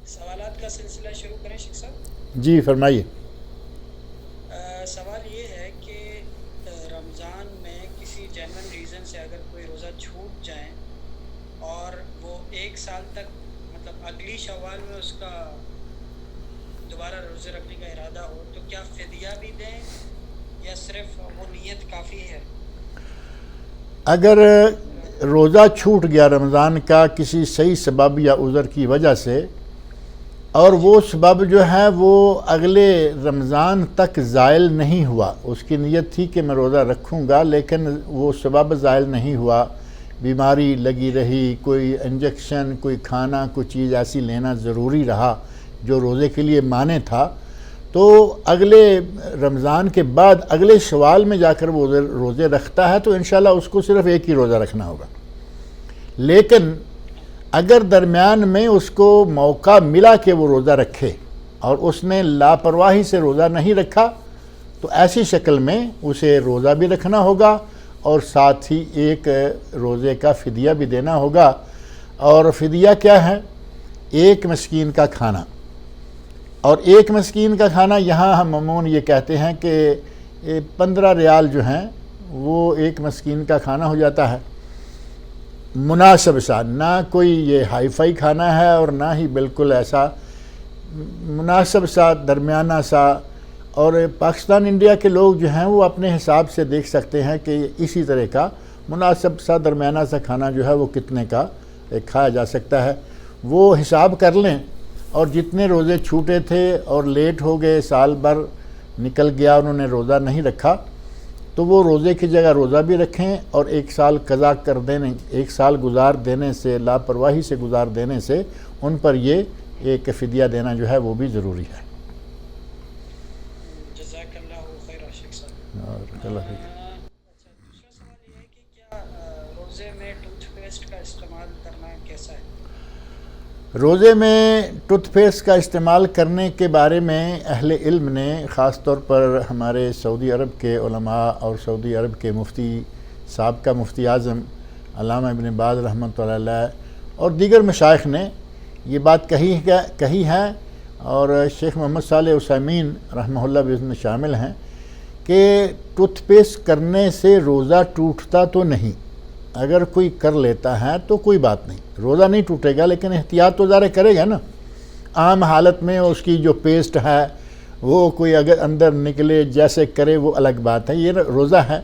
سوالات کا سلسلہ شروع کریں شیخ صاحب؟ جی فرمائیے. سوال یہ ہے کہ رمضان میں کسی جینون ریزن سے اگر کوئی روزہ چھوٹ جائیں اور وہ 1 سال تک مطلب اگلی شوال میں اس کا دوبارہ روزے رکھنے کا ارادہ ہو تو کیا فدیہ بھی دیں یا صرف وہ نیت کافی ہے؟ اگر روزہ چھوٹ گیا رمضان کا کسی صحیح سبب یا عذر کی وجہ سے، اور وہ سبب جو ہے وہ اگلے رمضان تک زائل نہیں ہوا، اس کی نیت تھی کہ میں روزہ رکھوں گا لیکن وہ سبب زائل نہیں ہوا، بیماری لگی رہی، کوئی انجیکشن، کوئی کھانا، کوئی چیز ایسی لینا ضروری رہا جو روزے کے لیے مانع تھا، تو اگلے رمضان کے بعد اگلے شوال میں جا کر وہ روزے رکھتا ہے تو انشاءاللہ اس کو صرف ایک ہی روزہ رکھنا ہوگا. لیکن اگر درمیان میں اس کو موقع ملا کہ وہ روزہ رکھے اور اس نے لاپرواہی سے روزہ نہیں رکھا تو ایسی شکل میں اسے روزہ بھی رکھنا ہوگا اور ساتھ ہی ایک روزے کا فدیہ بھی دینا ہوگا. اور فدیہ کیا ہے؟ ایک مسکین کا کھانا. اور ایک مسکین کا کھانا یہاں ہم عموماً یہ کہتے ہیں کہ 15 ریال جو ہیں وہ ایک مسکین کا کھانا ہو جاتا ہے. مناسب سا، نہ کوئی یہ ہائی فائی کھانا ہے اور نہ ہی بالکل ایسا، مناسب سا، درمیانہ سا. اور پاکستان انڈیا کے لوگ جو ہیں وہ اپنے حساب سے دیکھ سکتے ہیں کہ اسی طرح کا مناسب سا درمیانہ سا کھانا جو ہے وہ کتنے کا کھایا جا سکتا ہے، وہ حساب کر لیں. اور جتنے روزے چھوٹے تھے اور لیٹ ہو گئے، سال بھر نکل گیا انہوں نے روزہ نہیں رکھا، تو وہ روزے کی جگہ روزہ بھی رکھیں اور 1 سال قضا کر دینے، 1 سال گزار دینے سے، لاپرواہی سے گزار دینے سے ان پر یہ ایک فدیہ دینا جو ہے وہ بھی ضروری ہے. جزاک اللہ خیر شیخ صاحب. اور اللہ حافظ. اچھا، دوسرا سوال یہ ہے کہ کیا روزے میں ٹوتھ پیسٹ کا استعمال کرنا کیسا ہے؟ روزے میں ٹوتھ پیسٹ کا استعمال کرنے کے بارے میں اہل علم نے، خاص طور پر ہمارے سعودی عرب کے علماء اور سعودی عرب کے مفتی، سابقہ مفتی اعظم علامہ ابن باز رحمۃ اللہ علیہ اور دیگر مشائخ نے یہ بات کہی ہے، اور شیخ محمد صالح عثیمین رحمہ اللہ بھی اس میں شامل ہیں، کہ ٹوتھ پیسٹ کرنے سے روزہ ٹوٹتا تو نہیں. اگر کوئی کر لیتا ہے تو کوئی بات نہیں، روزہ نہیں ٹوٹے گا، لیکن احتیاط تو ظاہر کرے گا نا. عام حالت میں اس کی جو پیسٹ ہے وہ کوئی اگر اندر نکلے جیسے کرے وہ الگ بات ہے، یہ روزہ ہے.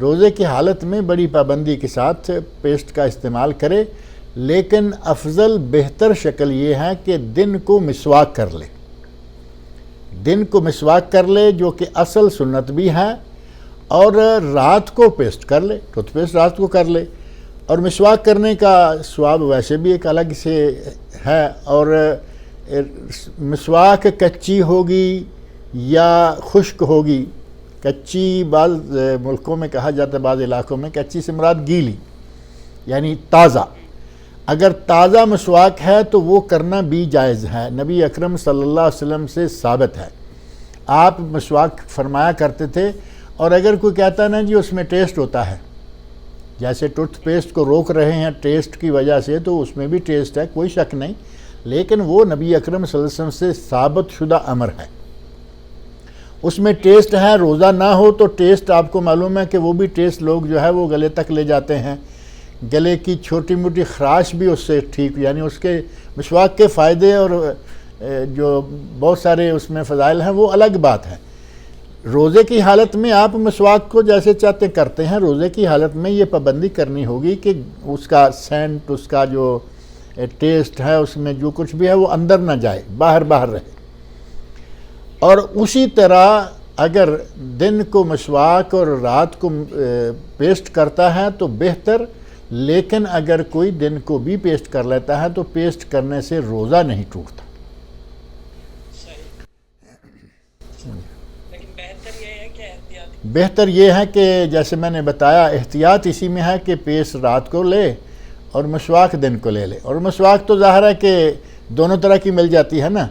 روزے کی حالت میں بڑی پابندی کے ساتھ پیسٹ کا استعمال کرے، لیکن افضل بہتر شکل یہ ہے کہ دن کو مسواک کر لے. دن کو مسواک کر لے جو کہ اصل سنت بھی ہے، اور رات کو پیسٹ کر لے، ٹوتھ پیسٹ رات کو کر لے. اور مسواک کرنے کا ثواب ویسے بھی ایک الگ سے ہے. اور مسواک کچی ہوگی یا خشک ہوگی، کچی بعض ملکوں میں کہا جاتا ہے، بعض علاقوں میں کچی سے مراد گیلی یعنی تازہ. اگر تازہ مسواک ہے تو وہ کرنا بھی جائز ہے، نبی اکرم صلی اللہ علیہ وسلم سے ثابت ہے. آپ مسواک فرمایا کرتے تھے. اور اگر کوئی کہتا نا جی اس میں ٹیسٹ ہوتا ہے، جیسے ٹوتھ پیسٹ کو روک رہے ہیں ٹیسٹ کی وجہ سے، تو اس میں بھی ٹیسٹ ہے، کوئی شک نہیں، لیکن وہ نبی اکرم صلی اللہ علیہ وسلم سے ثابت شدہ امر ہے. اس میں ٹیسٹ ہے، روزہ نہ ہو تو ٹیسٹ آپ کو معلوم ہے کہ وہ بھی ٹیسٹ لوگ جو ہے وہ گلے تک لے جاتے ہیں. گلے کی چھوٹی موٹی خراش بھی اس سے ٹھیک، یعنی اس کے مسواک کے فائدے اور جو بہت سارے اس میں فضائل ہیں وہ الگ بات ہے. روزے کی حالت میں آپ مسواک کو جیسے چاہتے کرتے ہیں، روزے کی حالت میں یہ پابندی کرنی ہوگی کہ اس کا سینٹ، اس کا جو ٹیسٹ ہے، اس میں جو کچھ بھی ہے وہ اندر نہ جائے، باہر رہے. اور اسی طرح اگر دن کو مسواک اور رات کو پیسٹ کرتا ہے تو بہتر، لیکن اگر کوئی دن کو بھی پیسٹ کر لیتا ہے تو پیسٹ کرنے سے روزہ نہیں ٹوٹتا. بہتر یہ ہے کہ جیسے میں نے بتایا، احتیاط اسی میں ہے کہ پیسٹ رات کو لے اور مسواک دن کو لے لے. اور مسواک تو ظاہر ہے کہ دونوں طرح کی مل جاتی ہے نا،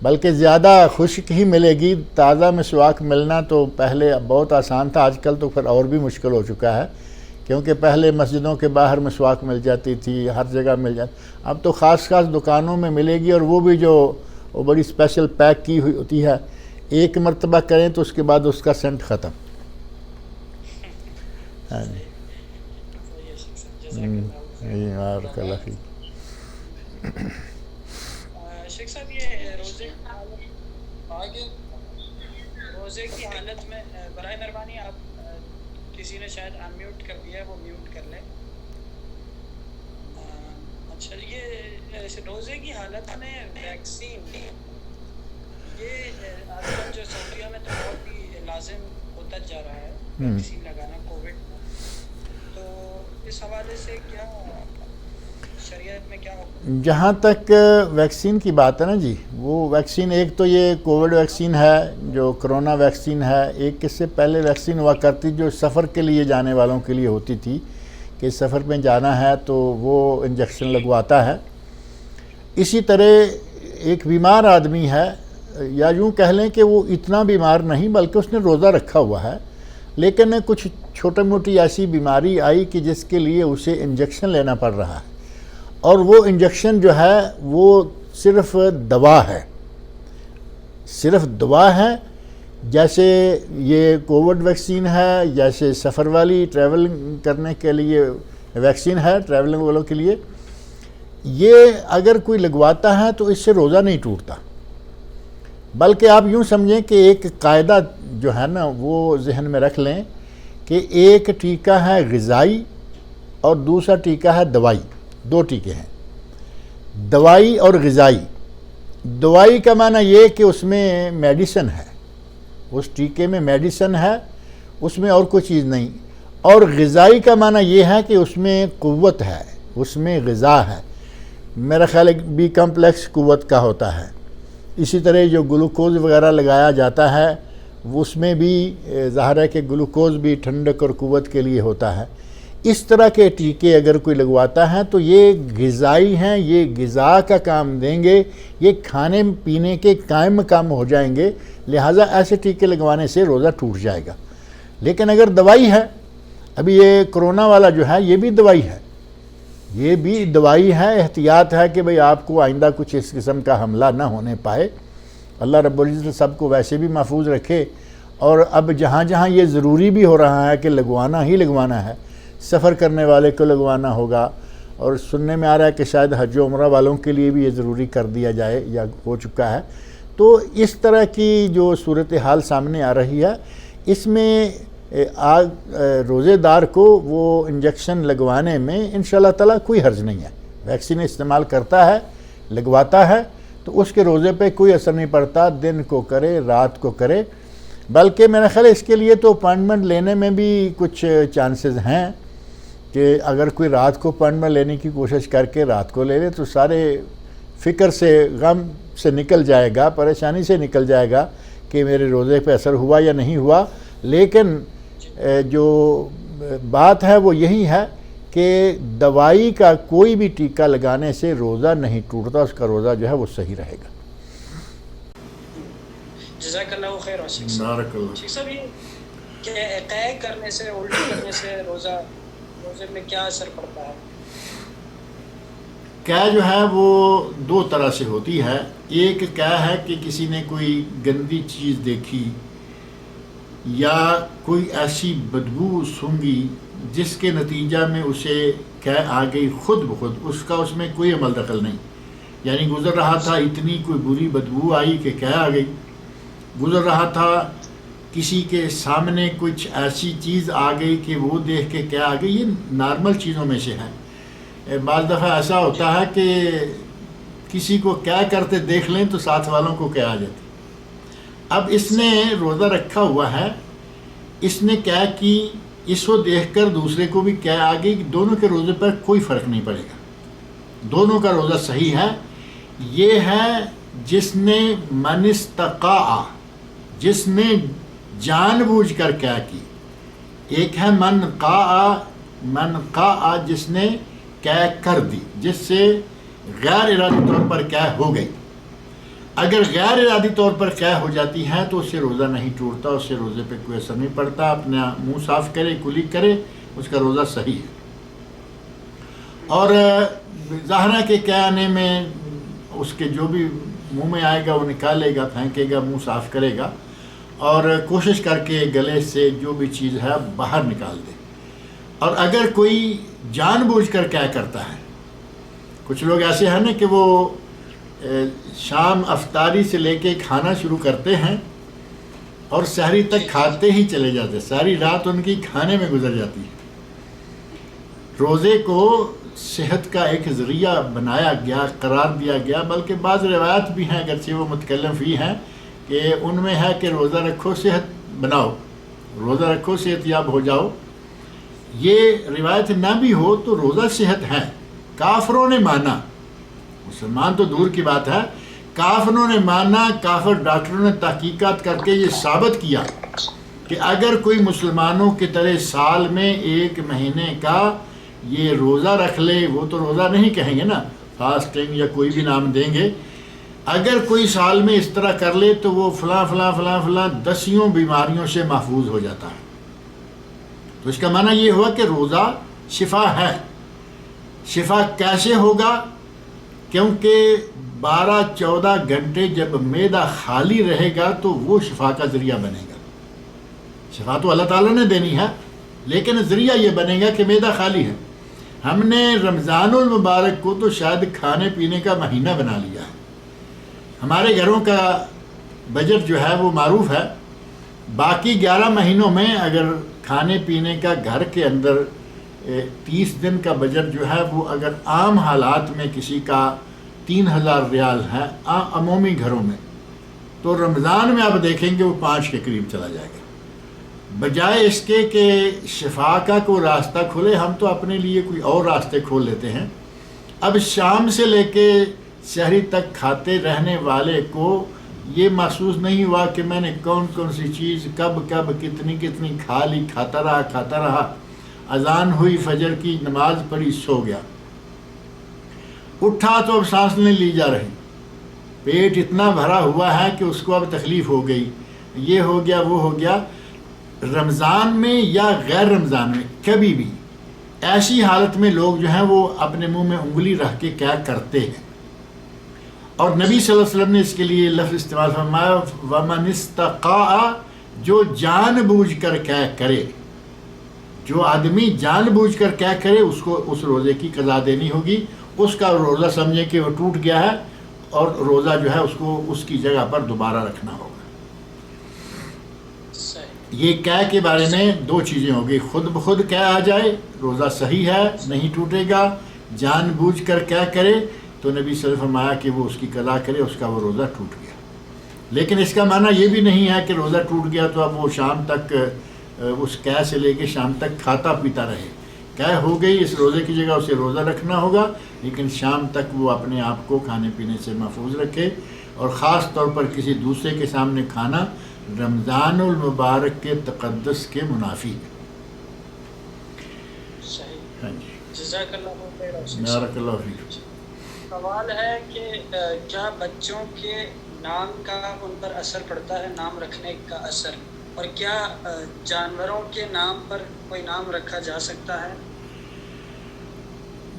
بلکہ زیادہ خشک ہی ملے گی. تازہ مسواک ملنا تو پہلے بہت آسان تھا، آج کل تو پھر اور بھی مشکل ہو چکا ہے کیونکہ پہلے مسجدوں کے باہر مسواک مل جاتی تھی، ہر جگہ مل جاتی، اب تو خاص دکانوں میں ملے گی، اور وہ بھی جو وہ بڑی اسپیشل پیک کی ہوئی ہوتی ہے، ایک مرتبہ کریں تو اس کے بعد اس کا سینٹ ختم. ہاں جی، بارک اللہ فیک. شیخ صاحب یہ روزے کی حالت میں برائے مہربانی آپ کسی نے شاید انمیوٹ کر دیا ہے، وہ میوٹ کر لیں. اچھا، یہ روزے کی حالت میں ویکسین یہ آج کل جو سعودیہ میں تو بہت ہی لازم ہوتا جا رہا ہے ویکسین لگانا کووڈ میں، تو اس حوالے سے کیا شریعت میں کیا حکم؟ جہاں تک ویکسین کی بات ہے نا جی، وہ ویکسین ایک تو یہ کووڈ ویکسین ہے جو کرونا ویکسین ہے، ایک اس سے پہلے ویکسین ہوا کرتی جو سفر کے لیے جانے والوں کے لیے ہوتی تھی کہ سفر میں جانا ہے تو وہ انجیکشن لگواتا ہے. اسی طرح ایک بیمار آدمی ہے، یا یوں کہہ لیں کہ وہ اتنا بیمار نہیں بلکہ اس نے روزہ رکھا ہوا ہے، لیکن کچھ چھوٹی موٹی ایسی بیماری آئی کہ جس کے لیے اسے انجیکشن لینا پڑ رہا ہے، اور وہ انجیکشن جو ہے وہ صرف دوا ہے، صرف دوا ہے. جیسے یہ کووڈ ویکسین ہے، جیسے سفر والی ٹریول کرنے کے لیے ویکسین ہے ٹریولنگ والوں کے لیے، یہ اگر کوئی لگواتا ہے تو اس سے روزہ نہیں ٹوٹتا. بلکہ آپ یوں سمجھیں کہ ایک قاعدہ جو ہے نا وہ ذہن میں رکھ لیں کہ ایک ٹیکہ ہے غذائی اور دوسرا ٹیکہ ہے دوائی. دو ٹیکے ہیں، دوائی اور غذائی. دوائی کا معنی یہ کہ اس میں میڈیسن ہے، اس ٹیکے میں میڈیسن ہے، اس میں اور کوئی چیز نہیں. اور غذائی کا معنی یہ ہے کہ اس میں قوت ہے، اس میں غذا ہے. میرا خیال ہے بی کمپلیکس قوت کا ہوتا ہے. اسی طرح جو گلوکوز وغیرہ لگایا جاتا ہے اس میں بھی ظاہر ہے کہ گلوکوز بھی ٹھنڈک اور قوت کے لیے ہوتا ہے. اس طرح کے ٹیکے اگر کوئی لگواتا ہے تو یہ غذائی ہیں، یہ غذا کا کام دیں گے، یہ کھانے پینے کے قائم مقام ہو جائیں گے، لہٰذا ایسے ٹیکے لگوانے سے روزہ ٹوٹ جائے گا. لیکن اگر دوائی ہے، ابھی یہ کرونا والا جو ہے یہ بھی دوائی ہے، یہ بھی دوائی ہے، احتیاط ہے کہ بھئی آپ کو آئندہ کچھ اس قسم کا حملہ نہ ہونے پائے. اللہ رب العزت سب کو ویسے بھی محفوظ رکھے. اور اب جہاں جہاں یہ ضروری بھی ہو رہا ہے کہ لگوانا ہی لگوانا ہے، سفر کرنے والے کو لگوانا ہوگا، اور سننے میں آ رہا ہے کہ شاید حج و عمرہ والوں کے لیے بھی یہ ضروری کر دیا جائے یا ہو چکا ہے. تو اس طرح کی جو صورتحال سامنے آ رہی ہے، اس میں روزے دار کو وہ انجیکشن لگوانے میں انشاءاللہ تعالیٰ کوئی حرج نہیں ہے. ویکسین استعمال کرتا ہے، لگواتا ہے تو اس کے روزے پہ کوئی اثر نہیں پڑتا، دن کو کرے رات کو کرے. بلکہ میرا خیال ہے اس کے لیے تو اپائنٹمنٹ لینے میں بھی کچھ چانسز ہیں کہ اگر کوئی رات کو اپائنٹمنٹ لینے کی کوشش کر کے رات کو لے لے تو سارے فکر سے، غم سے نکل جائے گا، پریشانی سے نکل جائے گا کہ میرے روزے پہ اثر ہوا یا نہیں ہوا. لیکن جو بات ہے وہ یہی ہے کہ دوائی کا کوئی بھی ٹیکہ لگانے سے روزہ نہیں ٹوٹتا، اس کا روزہ جو ہے وہ صحیح رہے گا. جزاک اللہ خیر. شیخ صاحب یہ کہ قے کرنے سے، الٹی کرنے سے روزے میں کیا اثر پڑتا ہے؟ قے جو ہے وہ دو طرح سے ہوتی ہے. ایک قے ہے کہ کسی نے کوئی گندی چیز دیکھی یا کوئی ایسی بدبو سونگھی جس کے نتیجہ میں اسے قے آ گئی خود بخود، اس میں کوئی عمل دخل نہیں. یعنی گزر رہا تھا، اتنی کوئی بری بدبو آئی کہ قے آ گئی. گزر رہا تھا، کسی کے سامنے کچھ ایسی چیز آ گئی کہ وہ دیکھ کے قے آ گئی. یہ نارمل چیزوں میں سے ہے. بعض دفعہ ایسا ہوتا ہے کہ کسی کو قے کرتے دیکھ لیں تو ساتھ والوں کو قے آ جاتی. اب اس نے روزہ رکھا ہوا ہے، اس نے قے کی، اس کو دیکھ کر دوسرے کو بھی قے آ گئی. دونوں کے روزے پر کوئی فرق نہیں پڑے گا، دونوں کا روزہ صحیح ہے. یہ ہے جس نے من استقاع، جس نے جان بوجھ کر قے کی. ایک ہے من قاع جس نے قے کر دی، جس سے غیر ارادی طور پر قے ہو گئی. اگر غیر ارادی طور پر قے ہو جاتی ہے تو اس سے روزہ نہیں ٹوٹتا، اس سے روزے پہ کوئی اثر نہیں پڑتا. اپنا منہ صاف کرے، کلی کرے، اس کا روزہ صحیح ہے. اور ظاہر ہے کہ کہنے میں اس کے جو بھی منہ میں آئے گا وہ نکالے گا، پھینکے گا، منہ صاف کرے گا اور کوشش کر کے گلے سے جو بھی چیز ہے باہر نکال دے. اور اگر کوئی جان بوجھ کر کیا کرتا ہے، کچھ لوگ ایسے ہیں نا کہ وہ شام افطاری سے لے کے کھانا شروع کرتے ہیں اور سحری تک کھاتے ہی چلے جاتے، ساری رات ان کی کھانے میں گزر جاتی ہے. روزے کو صحت کا ایک ذریعہ بنایا گیا، قرار دیا گیا، بلکہ بعض روایات بھی ہیں اگرچہ وہ متکلم فی ہیں کہ ان میں ہے کہ روزہ رکھو صحت بناؤ، روزہ رکھو صحت یاب ہو جاؤ. یہ روایت نہ بھی ہو تو روزہ صحت ہے. کافروں نے مانا، مسلمان تو دور کی بات ہے، کافروں نے مانا، کافر ڈاکٹروں نے تحقیقات کر کے یہ ثابت کیا کہ اگر کوئی مسلمانوں کی طرح سال میں 1 مہینے کا یہ روزہ رکھ لے، وہ تو روزہ نہیں کہیں گے نا، فاسٹنگ یا کوئی بھی نام دیں گے، اگر کوئی سال میں اس طرح کر لے تو وہ فلاں فلاں فلاں فلاں 10 بیماریوں سے محفوظ ہو جاتا ہے. تو اس کا معنی یہ ہوا کہ روزہ شفا ہے. شفا کیسے ہوگا؟ کیونکہ 12-14 گھنٹے جب معدہ خالی رہے گا تو وہ شفا کا ذریعہ بنے گا. شفا تو اللہ تعالیٰ نے دینی ہے، لیکن ذریعہ یہ بنے گا کہ معدہ خالی ہے. ہم نے رمضان المبارک کو تو شاید کھانے پینے کا مہینہ بنا لیا ہے. ہمارے گھروں کا بجٹ جو ہے وہ معروف ہے. باقی 11 مہینوں میں اگر کھانے پینے کا گھر کے اندر 30 دن کا بجٹ جو ہے وہ اگر عام حالات میں کسی کا 3000 ریال ہے عمومی گھروں میں، تو رمضان میں آپ دیکھیں گے وہ 5 کے قریب چلا جائے گا. بجائے اس کے کہ شفا کا کوئی راستہ کھلے، ہم تو اپنے لیے کوئی اور راستے کھول لیتے ہیں. اب شام سے لے کے سحری تک کھاتے رہنے والے کو یہ محسوس نہیں ہوا کہ میں نے کون کون سی چیز کب کب کتنی کتنی کھا لی، کھاتا رہا. اذان ہوئی، فجر کی نماز پڑھی، سو گیا. اٹھا تو اب سانس نہیں لی جا رہی، پیٹ اتنا بھرا ہوا ہے کہ اس کو اب تکلیف ہو گئی، یہ ہو گیا وہ ہو گیا. رمضان میں یا غیر رمضان میں کبھی بھی ایسی حالت میں لوگ جو ہیں وہ اپنے منہ میں انگلی رکھ کے کیا کرتے ہیں. اور نبی صلی اللہ علیہ وسلم نے اس کے لیے لفظ استعمال فرمایا وَمَنِ اسْتَقَاءَ، جو جان بوجھ کر کیا کرے، جو آدمی جان بوجھ کر کیا کرے اس کو اس روزے کی قضا دینی ہوگی. اس کا روزہ سمجھے کہ وہ ٹوٹ گیا ہے اور روزہ جو ہے اس کو اس کی جگہ پر دوبارہ رکھنا ہوگا. یہ کیا کے بارے میں 2 چیزیں ہوگی، خود بخود کیا آ جائے روزہ صحیح ہے نہیں ٹوٹے گا، جان بوجھ کر کیا کرے تو نبی صلی اللہ علیہ وسلم فرمایا کہ وہ اس کی قضا کرے، اس کا وہ روزہ ٹوٹ گیا. لیکن اس کا معنی یہ بھی نہیں ہے کہ روزہ ٹوٹ گیا تو اب وہ شام تک اس قے سے لے کے شام تک کھاتا پیتا رہے. قے ہو گئی، اس روزے کی جگہ اسے روزہ رکھنا ہوگا، لیکن شام تک وہ اپنے آپ کو کھانے پینے سے محفوظ رکھے. اور خاص طور پر کسی دوسرے کے سامنے کھانا رمضان المبارک کے تقدس کے منافی ہے. صحیح. ہاں جی، جزاک اللہ خیر. بارک اللہ فیک. سوال ہے کہ کیا بچوں کے نام کا ان پر اثر پڑتا ہے، نام رکھنے کا اثر، اور کیا جانوروں کے نام پر کوئی نام رکھا جا سکتا ہے؟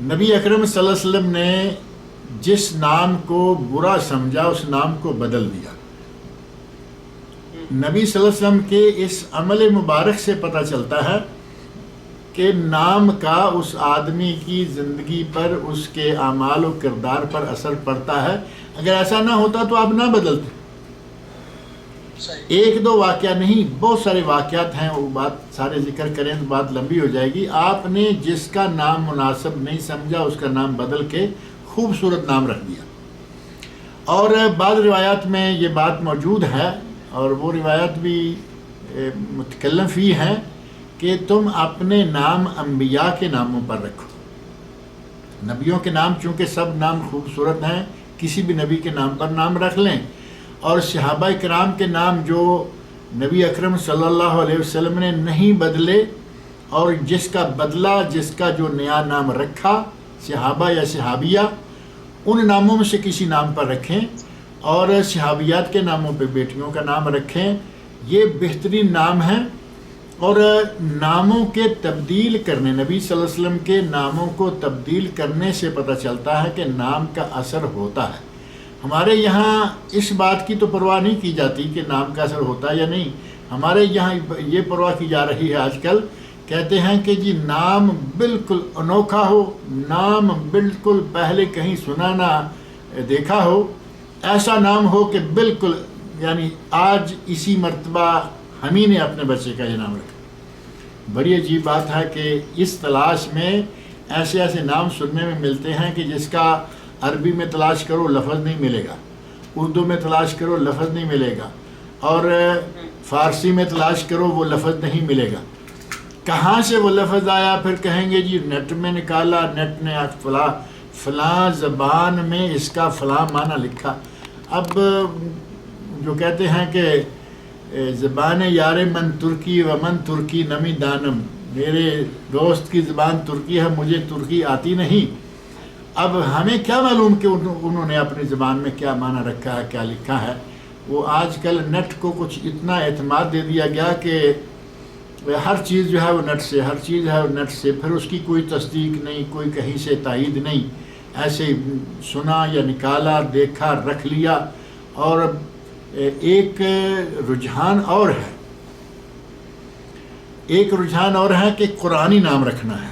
نبی اکرم صلی اللہ علیہ وسلم نے جس نام کو برا سمجھا اس نام کو بدل دیا. نبی صلی اللہ علیہ وسلم کے اس عمل مبارک سے پتہ چلتا ہے کہ نام کا اس آدمی کی زندگی پر، اس کے اعمال و کردار پر اثر پڑتا ہے. اگر ایسا نہ ہوتا تو آپ نہ بدلتے. 1-2 واقعہ نہیں، بہت سارے واقعات ہیں، وہ بات سارے ذکر کریں تو بات لمبی ہو جائے گی. آپ نے جس کا نام مناسب نہیں سمجھا اس کا نام بدل کے خوبصورت نام رکھ دیا. اور بعض روایات میں یہ بات موجود ہے اور وہ روایات بھی متکلم فی ہیں کہ تم اپنے نام انبیاء کے ناموں پر رکھو. نبیوں کے نام چونکہ سب نام خوبصورت ہیں، کسی بھی نبی کے نام پر نام رکھ لیں. اور صحابہ کرام کے نام جو نبی اکرم صلی اللہ علیہ وسلم نے نہیں بدلے، اور جس کا بدلہ، جس کا جو نیا نام رکھا صحابہ یا صحابیہ، ان ناموں میں سے کسی نام پر رکھیں. اور صحابیات کے ناموں پہ بیٹیوں کا نام رکھیں. یہ بہترین نام ہیں. اور ناموں کے تبدیل کرنے، نبی صلی اللہ علیہ وسلم کے ناموں کو تبدیل کرنے سے پتہ چلتا ہے کہ نام کا اثر ہوتا ہے۔ ہمارے یہاں اس بات کی تو پرواہ نہیں کی جاتی کہ نام کا اثر ہوتا ہے یا نہیں، ہمارے یہاں یہ پرواہ کی جا رہی ہے آج کل، کہتے ہیں کہ جی نام بالکل انوکھا ہو، نام بالکل پہلے کہیں سنا نہ دیکھا ہو، ایسا نام ہو کہ بالکل یعنی آج اسی مرتبہ ہم ہی نے اپنے بچے کا یہ نام رکھا۔ بڑی عجیب بات ہے کہ اس تلاش میں ایسے ایسے نام سننے میں ملتے ہیں کہ جس کا عربی میں تلاش کرو لفظ نہیں ملے گا، اردو میں تلاش کرو لفظ نہیں ملے گا، اور فارسی میں تلاش کرو وہ لفظ نہیں ملے گا۔ کہاں سے وہ لفظ آیا؟ پھر کہیں گے جی نیٹ میں نکالا، نیٹ نے فلاں زبان میں اس کا فلاں معنی لکھا۔ اب جو کہتے ہیں کہ زبان یار من ترکی و من ترکی نمی دانم، میرے دوست کی زبان ترکی ہے، مجھے ترکی آتی نہیں۔ اب ہمیں کیا معلوم کہ انہوں نے اپنی زبان میں کیا معنی رکھا ہے، کیا لکھا ہے۔ وہ آج کل نیٹ کو کچھ اتنا اعتماد دے دیا گیا کہ ہر چیز جو ہے وہ نیٹ سے، ہر چیز ہے وہ نیٹ سے، پھر اس کی کوئی تصدیق نہیں، کوئی کہیں سے تائید نہیں، ایسے سنا یا نکالا، دیکھا، رکھ لیا۔ اور ایک رجحان اور ہے، ایک رجحان اور ہے کہ قرآنی نام رکھنا ہے۔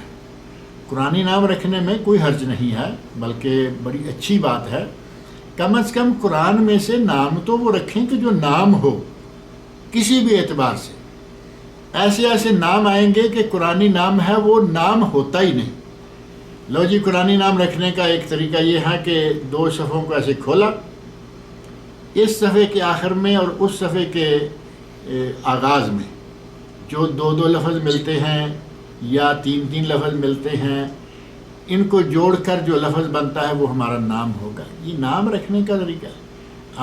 قرآنی نام رکھنے میں کوئی حرج نہیں ہے، بلکہ بڑی اچھی بات ہے۔ کم از کم قرآن میں سے نام تو وہ رکھیں کہ جو نام ہو کسی بھی اعتبار سے۔ ایسے ایسے نام آئیں گے کہ قرآنی نام ہے وہ نام ہوتا ہی نہیں۔ لو جی، قرآنی نام رکھنے کا ایک طریقہ یہ ہے کہ 2 صفحوں کو ایسے کھولا، اس صفحے کے آخر میں اور اس صفحے کے آغاز میں جو 2 لفظ ملتے ہیں یا 3 لفظ ملتے ہیں، ان کو جوڑ کر جو لفظ بنتا ہے وہ ہمارا نام ہوگا۔ یہ نام رکھنے کا طریقہ ہے۔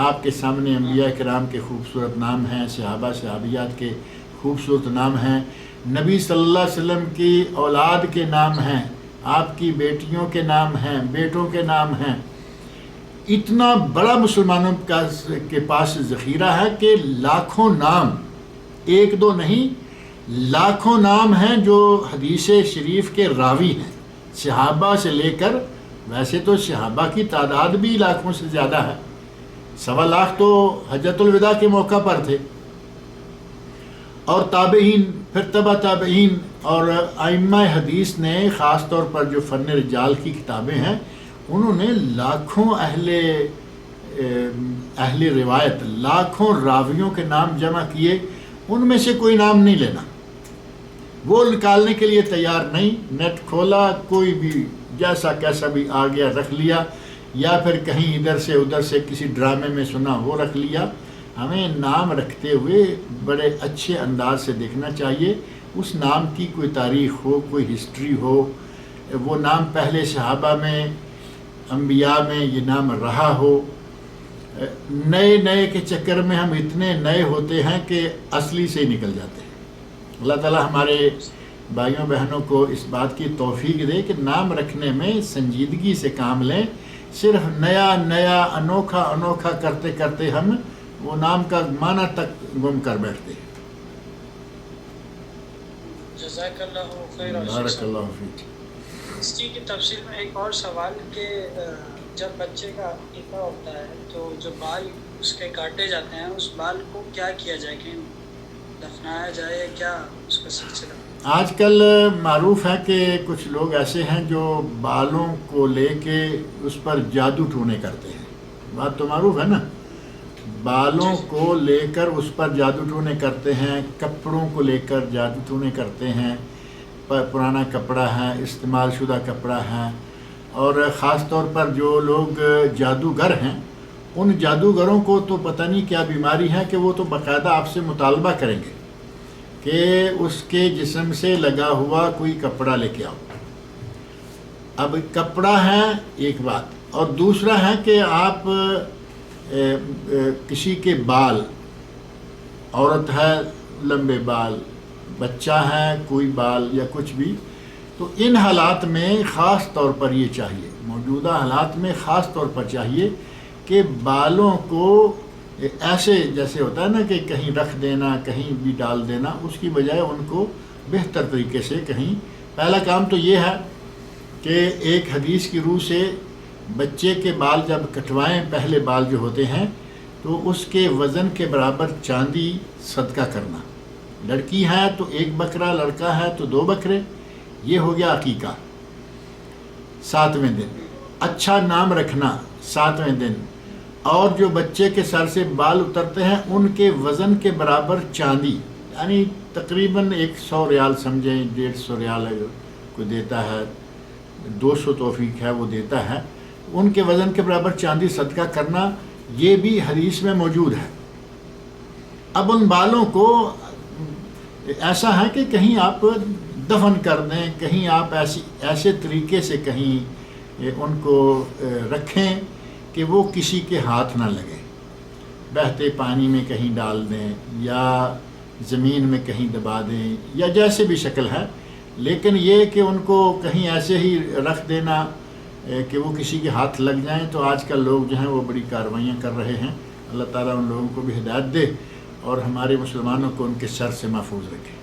آپ کے سامنے انبیاء کرام کے خوبصورت نام ہیں، صحابہ صحابیات کے خوبصورت نام ہیں، نبی صلی اللہ علیہ وسلم کی اولاد کے نام ہیں، آپ کی بیٹیوں کے نام ہیں، بیٹوں کے نام ہیں۔ اتنا بڑا مسلمانوں کے پاس ذخیرہ ہے کہ لاکھوں نام، 1-2 نہیں، لاکھوں نام ہیں جو حدیث شریف کے راوی ہیں، صحابہ سے لے کر۔ ویسے تو صحابہ کی تعداد بھی لاکھوں سے زیادہ ہے، 1.25 لاکھ تو حجۃ الوداع کے موقع پر تھے، اور تابعین، پھر تبع تابعین، اور ائمہ حدیث نے خاص طور پر جو فن رجال کی کتابیں ہیں، انہوں نے لاکھوں اہل روایت، لاکھوں راویوں کے نام جمع کیے، ان میں سے کوئی نام نہیں لینا، وہ نکالنے کے لیے تیار نہیں۔ نیٹ کھولا، کوئی بھی جیسا کیسا بھی آ گیا رکھ لیا، یا پھر کہیں ادھر سے ادھر سے کسی ڈرامے میں سنا وہ رکھ لیا۔ ہمیں نام رکھتے ہوئے بڑے اچھے انداز سے دیکھنا چاہیے، اس نام کی کوئی تاریخ ہو، کوئی ہسٹری ہو، وہ نام پہلے صحابہ میں، انبیاء میں یہ نام رہا ہو۔ نئے کے چکر میں ہم اتنے نئے ہوتے ہیں کہ اصلی سے ہی نکل جاتے ہیں۔ اللہ تعالیٰ ہمارے بھائیوں بہنوں کو اس بات کی توفیق دے کہ نام رکھنے میں سنجیدگی سے کام لیں۔ صرف نیا انوکھا کرتے کرتے ہم وہ نام کا معنی تک گم کر بیٹھتے ہیں۔ جزاک اللہ خیر۔ بارک اللہ فیک۔ اس چیز کی تفصیل میں ایک اور سوال کہ جب بچے کا عقیقہ ہوتا ہے تو جو بال اس کے کاٹے جاتے ہیں، اس بال کو کیا کیا جائے، کہ دفنایا جائے، کیا اس کا سلسلہ؟ آج کل معروف ہے کہ کچھ لوگ ایسے ہیں جو بالوں کو لے کے اس پر جادو ٹونے کرتے ہیں۔ بات تو معروف ہے نا، بالوں کو لے کر اس پر جادو ٹونے کرتے ہیں، کپڑوں کو لے کر جادو ٹونے کرتے ہیں، پرانا کپڑا ہے، استعمال شدہ کپڑا ہے، اور خاص طور پر جو لوگ جادوگر ہیں، ان جادوگروں کو تو پتہ نہیں کیا بیماری ہے کہ وہ تو باقاعدہ آپ سے مطالبہ کریں گے کہ اس کے جسم سے لگا ہوا کوئی کپڑا لے کے آؤ۔ اب کپڑا ہے ایک بات، اور دوسرا ہے کہ آپ کسی کے بال، عورت ہے لمبے بال، بچہ ہے کوئی بال یا کچھ بھی، تو ان حالات میں خاص طور پر یہ چاہیے، موجودہ حالات میں خاص طور پر چاہیے کہ بالوں کو ایسے جیسے ہوتا ہے نا کہ کہیں رکھ دینا کہیں بھی ڈال دینا، اس کی بجائے ان کو بہتر طریقے سے کہیں، پہلا کام تو یہ ہے کہ ایک حدیث کی روح سے بچے کے بال جب کٹوائیں، پہلے بال جو ہوتے ہیں، تو اس کے وزن کے برابر چاندی صدقہ کرنا. لڑکی ہے تو 1 بکرا، لڑکا ہے تو 2 بکرے. یہ ہو گیا عقیقہ. 7ویں دن اچھا نام رکھنا 7ویں دن. اور جو بچے کے سر سے بال اترتے ہیں ان کے وزن کے برابر چاندی، یعنی تقریباً 100 ریال سمجھیں، 150 ریال کوئی دیتا ہے، 200 توفیق ہے وہ دیتا ہے، ان کے وزن کے برابر چاندی صدقہ کرنا، یہ بھی حدیث میں موجود ہے. اب ان بالوں کو ایسا ہے کہ کہیں آپ دفن کر دیں، کہیں آپ ایسے طریقے سے کہیں ان کو رکھیں کہ وہ کسی کے ہاتھ نہ لگے. بہتے پانی میں کہیں ڈال دیں یا زمین میں کہیں دبا دیں یا جیسے بھی شکل ہے، لیکن یہ کہ ان کو کہیں ایسے ہی رکھ دینا کہ وہ کسی کے ہاتھ لگ جائیں، تو آج کل لوگ جو ہیں وہ بڑی کاروائیاں کر رہے ہیں. اللہ تعالیٰ ان لوگوں کو بھی ہدایت دے اور ہمارے مسلمانوں کو ان کے شر سے محفوظ رکھے.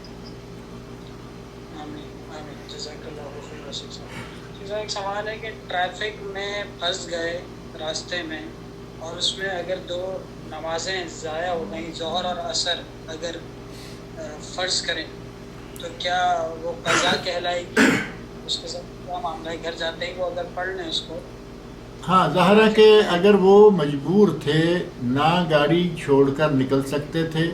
ایک سوال ہے کہ ٹریفک میں پھنس گئے راستے میں، اور اس میں اگر 2 نمازیں ضائع ہو گئیں، ظہر اور عصر اگر فرض کریں تو کیا وہ قضا کہلائے گی؟ اس کے ساتھ کیا معاملہ ہے؟ گھر جاتے ہی وہ اگر پڑھ لیں اس کو؟ ہاں، ظاہر ہے کہ اگر وہ مجبور تھے، نہ گاڑی چھوڑ کر نکل سکتے تھے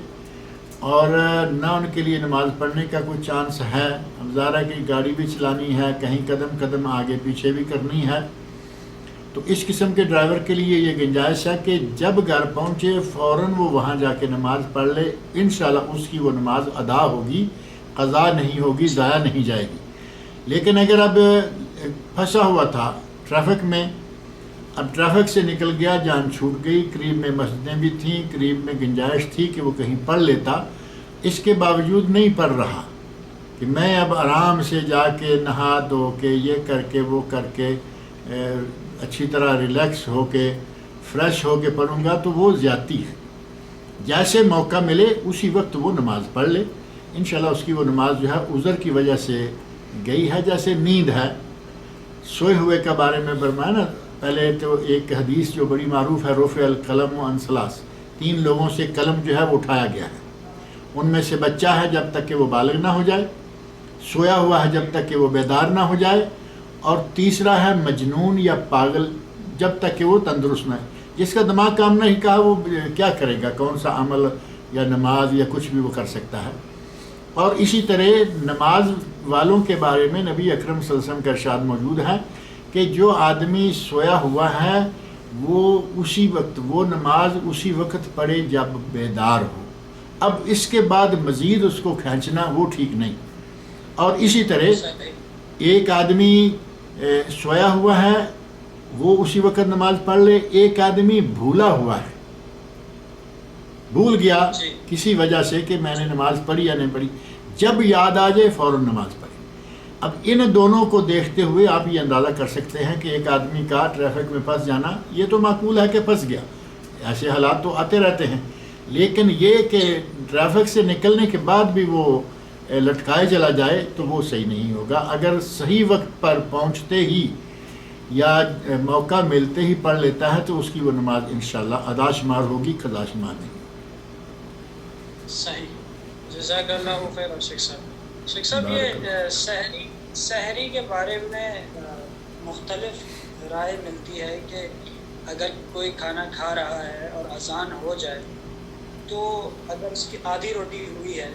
اور نہ ان کے لیے نماز پڑھنے کا کوئی چانس ہے، اب ظاہر ہے کہ گاڑی بھی چلانی ہے، کہیں قدم قدم آگے پیچھے بھی کرنی ہے، تو اس قسم کے ڈرائیور کے لیے یہ گنجائش ہے کہ جب گھر پہنچے فوراً وہ وہاں جا کے نماز پڑھ لے. انشاءاللہ اس کی وہ نماز ادا ہوگی، قضا نہیں ہوگی، ضائع نہیں جائے گی. لیکن اگر اب پھنسا ہوا تھا ٹریفک میں، اب ٹریفک سے نکل گیا، جان چھوٹ گئی، قریب میں مسجدیں بھی تھیں، قریب میں گنجائش تھی کہ وہ کہیں پڑھ لیتا، اس کے باوجود نہیں پڑھ رہا کہ میں اب آرام سے جا کے نہا دھو کے یہ کر کے وہ کر کے اچھی طرح ریلیکس ہو کے فریش ہو کے پڑھوں گا، تو وہ زیادتی ہے. جیسے موقع ملے اسی وقت وہ نماز پڑھ لے، انشاءاللہ اس کی وہ نماز جو ہے عذر کی وجہ سے گئی ہے. جیسے نیند ہے، سوئے ہوئے کا بارے میں فرمایا نا پہلے، تو ایک حدیث جو بڑی معروف ہے، رفع القلم عن ثلاث، 3 لوگوں سے قلم جو ہے وہ اٹھایا گیا ہے. ان میں سے بچہ ہے جب تک کہ وہ بالغ نہ ہو جائے، سویا ہوا ہے جب تک کہ وہ بیدار نہ ہو جائے، اور تیسرا ہے مجنون یا پاگل جب تک کہ وہ تندرست نہ ہے. جس کا دماغ کام نہیں کہا وہ کیا کرے گا، کون سا عمل یا نماز یا کچھ بھی وہ کر سکتا ہے. اور اسی طرح نماز والوں کے بارے میں نبی اکرم صلی اللہ علیہ وسلم کا ارشاد موجود ہے کہ جو آدمی سویا ہوا ہے وہ اسی وقت، وہ نماز اسی وقت پڑھے جب بیدار ہو. اب اس کے بعد مزید اس کو کھینچنا وہ ٹھیک نہیں. اور اسی طرح ایک آدمی سویا ہوا ہے وہ اسی وقت نماز پڑھ لے، ایک آدمی بھولا ہوا ہے، بھول گیا کسی وجہ سے کہ میں نے نماز پڑھی یا نہیں پڑھی، جب یاد آ جائے فوراً نماز پڑھے. اب ان دونوں کو دیکھتے ہوئے آپ یہ اندازہ کر سکتے ہیں کہ ایک آدمی کا ٹریفک میں پھنس جانا یہ تو معقول ہے کہ پھنس گیا، ایسے حالات تو آتے رہتے ہیں، لیکن یہ کہ ٹریفک سے نکلنے کے بعد بھی وہ لٹکائے چلا جائے تو وہ صحیح نہیں ہوگا. اگر صحیح وقت پر پہنچتے ہی یا موقع ملتے ہی پڑھ لیتا ہے تو اس کی وہ نماز انشاءاللہ ادا شمار ہوگی، قضا شمار نہیں. صحیح، جزاک اللہ خیر. شیخ صاحب یہ سحری کے بارے میں مختلف رائے ملتی ہے کہ اگر کوئی کھانا کھا رہا ہے اور اذان ہو جائے تو اگر اس کی آدھی روٹی ہوئی ہے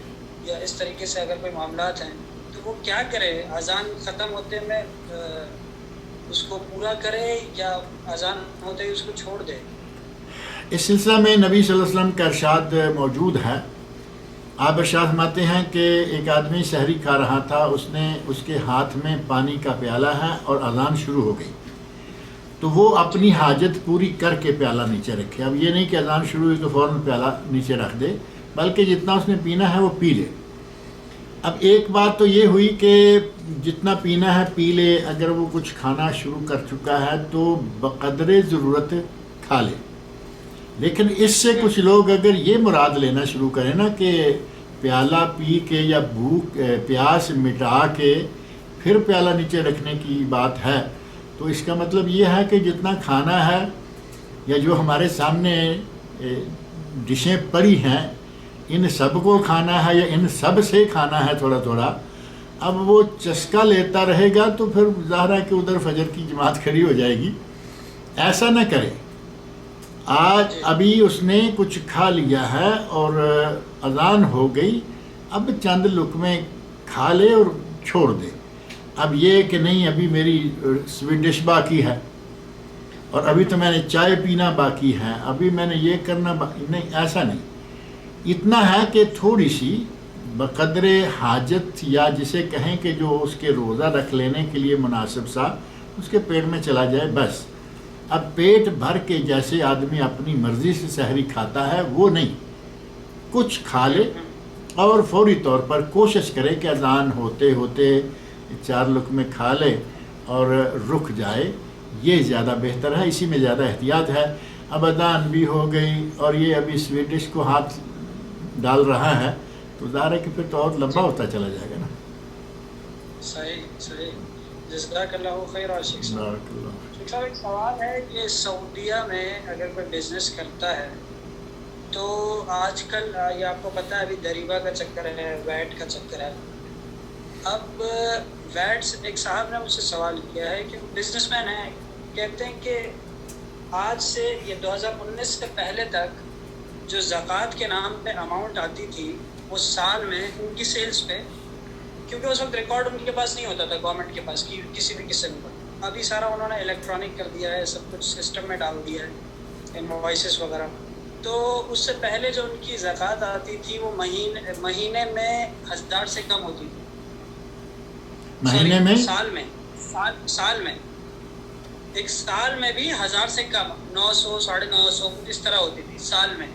یا اس طریقے سے اگر کوئی معاملات ہیں تو وہ کیا کرے؟ اذان ختم ہوتے میں اس کو پورا کرے یا اذان ہوتے ہی اس کو چھوڑ دے؟ اس سلسلہ میں نبی صلی اللہ علیہ وسلم کا ارشاد موجود ہے. آپ ارشاد فرماتے ہیں کہ ایک آدمی سحری کھا رہا تھا، اس کے ہاتھ میں پانی کا پیالہ ہے اور اذان شروع ہو گئی، تو وہ اپنی حاجت پوری کر کے پیالہ نیچے رکھے. اب یہ نہیں کہ اذان شروع ہوئی تو فوراً پیالہ نیچے رکھ دے، بلکہ جتنا اس نے پینا ہے وہ پی لے. اب ایک بات تو یہ ہوئی کہ جتنا پینا ہے پی لے، اگر وہ کچھ کھانا شروع کر چکا ہے تو بقدر ضرورت کھا لے. لیکن اس سے کچھ لوگ اگر یہ مراد لینا شروع کریں نا کہ پیالہ پی کے یا بھوک پیاس مٹا کے پھر پیالہ نیچے رکھنے کی بات ہے، تو اس کا مطلب یہ ہے کہ جتنا کھانا ہے یا جو ہمارے سامنے ڈشیں پڑی ہیں ان سب کو کھانا ہے یا ان سب سے کھانا ہے تھوڑا تھوڑا. اب وہ چسکا لیتا رہے گا تو پھر ظاہر ہے کہ ادھر فجر کی جماعت کھڑی ہو جائے گی. ایسا نہ کرے. آج ابھی اس نے کچھ کھا لیا ہے اور اذان ہو گئی، اب چند لقمے کھا لے اور چھوڑ دے. اب یہ کہ نہیں ابھی میری سویٹ ڈش باقی ہے اور ابھی تو میں نے چائے پینا باقی ہے، ابھی میں نے یہ کرنا نہیں، ایسا نہیں. اتنا ہے کہ تھوڑی سی بقدر حاجت یا جسے کہیں کہ جو اس کے روزہ رکھ لینے کے لیے مناسب سا اس کے پیٹ میں چلا جائے بس. اب پیٹ بھر کے جیسے آدمی اپنی مرضی سے سحری کھاتا ہے وہ نہیں، کچھ کھا لے اور فوری طور پر کوشش کرے کہ اذان ہوتے ہوتے 4 لقمے کھا لے اور رک جائے. یہ زیادہ بہتر ہے، اسی میں زیادہ احتیاط ہے. اب اذان بھی ہو گئی اور یہ ابھی سویٹ ڈش کو ہاتھ ڈال رہا ہے تو ظاہر ہے کہ پھر تو اور لمبا ہوتا چلا جائے گا نا. صحیح. جزاک اللہ خیر. عاشق صاحب ایک سوال ہے کہ سعودیہ میں اگر کوئی بزنس کرتا ہے تو آج کل یہ آپ کو پتہ ہے ابھی دریبہ کا چکر ہے، ویٹ کا چکر ہے. اب ویٹ سے ایک صاحب نے مجھ سے سوال کیا ہے کہ بزنس مین ہے، کہتے ہیں کہ آج سے یہ 2019 سے پہلے تک جو زکوٰۃ کے نام پہ اماؤنٹ آتی تھی وہ سال میں ان کی سیلز پہ، کیونکہ اس وقت ریکارڈ ان کے پاس نہیں ہوتا تھا گورنمنٹ کے پاس کی کسی بھی قسم کا. ابھی سارا انہوں نے الیکٹرانک کر دیا ہے، سب کچھ سسٹم میں ڈال دیا ہے، انوائسز وغیرہ. تو اس سے پہلے جو ان کی زکوٰۃ آتی تھی وہ مہینے میں 1000 سے کم ہوتی تھی. مہینے میں سال میں ایک سال میں بھی 1000 سے کم، 900 950 اس طرح ہوتی تھی سال میں.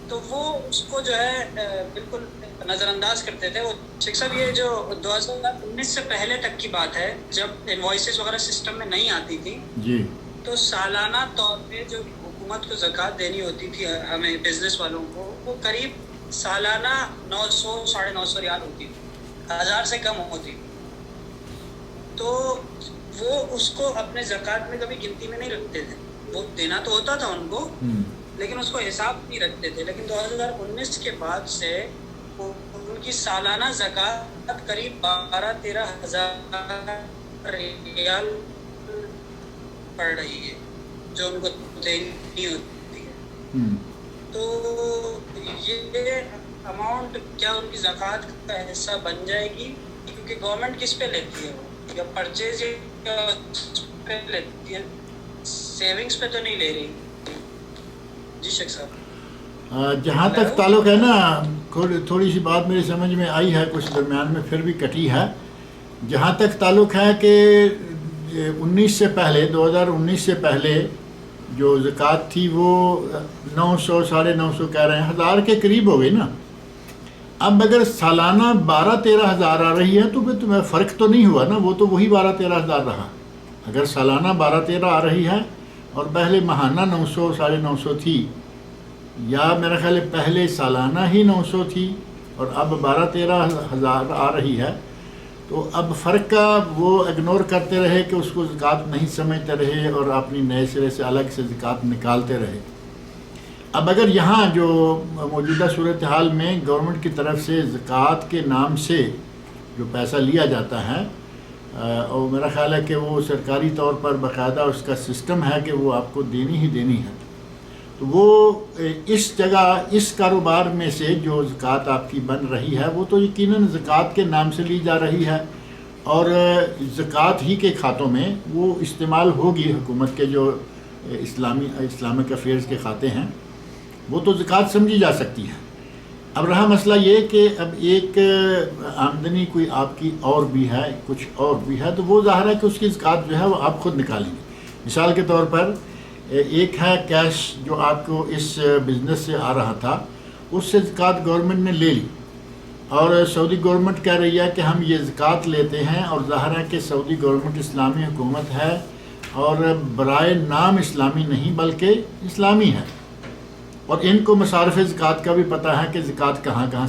تو وہ اس کو جو ہے بالکل نظر انداز کرتے تھے. وہ شیخ صاحب یہ جو 2019 سے پہلے تک کی بات ہے جب انوائسز وغیرہ سسٹم میں نہیں آتی تھی جی، تو سالانہ طور پہ جو حکومت کو زکوٰۃ دینی ہوتی تھی ہمیں بزنس والوں کو، وہ قریب سالانہ 900 950 ریال ہوتی تھی، 1000 سے کم ہوتی تھی. تو وہ اس کو اپنے زکوٰۃ میں کبھی گنتی میں نہیں رکھتے تھے. وہ دینا تو ہوتا تھا ان کو لیکن اس کو حساب نہیں رکھتے تھے. لیکن 2019 کے بعد سے ان کی سالانہ زکوٰۃ قریب 12-13 ہزار ریال پڑ رہی ہے جو ان کو دینی ہوتی ہے. تو یہ اماؤنٹ کیا ان کی زکوٰۃ کا حصہ بن جائے گی؟ کیونکہ گورنمنٹ کس پہ لیتی ہے، وہ یا پرچیز پہ لیتی ہے، سیونگز پہ تو نہیں لے رہی. جی شیخ صاحب. جہاں تک تعلق ہے نا، تھوڑی سی بات میری سمجھ میں آئی ہے، کچھ درمیان میں پھر بھی کٹی ہے. جہاں تک تعلق ہے کہ 19 سے پہلے 2019 سے پہلے جو زکوٰۃ تھی وہ 900 950 کہہ رہے ہیں، 1000 کے قریب ہو گئی نا. اب اگر سالانہ 12-13 ہزار آ رہی ہے تو پھر تمہیں فرق تو نہیں ہوا نا، وہ تو وہی 12-13 ہزار رہا. اگر سالانہ 12-13 آ رہی ہے اور پہلے ماہانہ 900 950 تھی، یا میرا خیال ہے پہلے سالانہ ہی 900 تھی اور اب 12-13 ہزار آ رہی ہے، تو اب فرق کا وہ اگنور کرتے رہے کہ اس کو زکوٰۃ نہیں سمجھتے رہے اور اپنی نئے سرے سے الگ سے زکوٰۃ نکالتے رہے. اب اگر یہاں جو موجودہ صورتحال میں گورنمنٹ کی طرف سے زکوٰۃ کے نام سے جو پیسہ لیا جاتا ہے، اور میرا خیال ہے کہ وہ سرکاری طور پر باقاعدہ اس کا سسٹم ہے کہ وہ آپ کو دینی ہی دینی ہے، تو وہ اس جگہ اس کاروبار میں سے جو زکوٰۃ آپ کی بن رہی ہے وہ تو یقیناً زکوٰۃ کے نام سے لی جا رہی ہے اور زکوٰۃ ہی کے کھاتوں میں وہ استعمال ہوگی. حکومت کے جو اسلامک افیئرز کے کھاتے ہیں وہ تو زکوٰۃ سمجھی جا سکتی ہے. اب رہا مسئلہ یہ کہ اب ایک آمدنی کوئی آپ کی اور بھی ہے، کچھ اور بھی ہے، تو وہ ظاہر ہے کہ اس کی زکوٰۃ جو ہے وہ آپ خود نکالیں گے. مثال کے طور پر ایک ہے کیش جو آپ کو اس بزنس سے آ رہا تھا، اس سے زکوٰۃ گورنمنٹ نے لے لی اور سعودی گورنمنٹ کہہ رہی ہے کہ ہم یہ زکوٰۃ لیتے ہیں، اور ظاہر ہے کہ سعودی گورنمنٹ اسلامی حکومت ہے اور برائے نام اسلامی نہیں بلکہ اسلامی ہے. اور ان کو مصارف زکوٰۃ کا بھی پتہ ہے کہ زکوٰۃ کہاں کہاں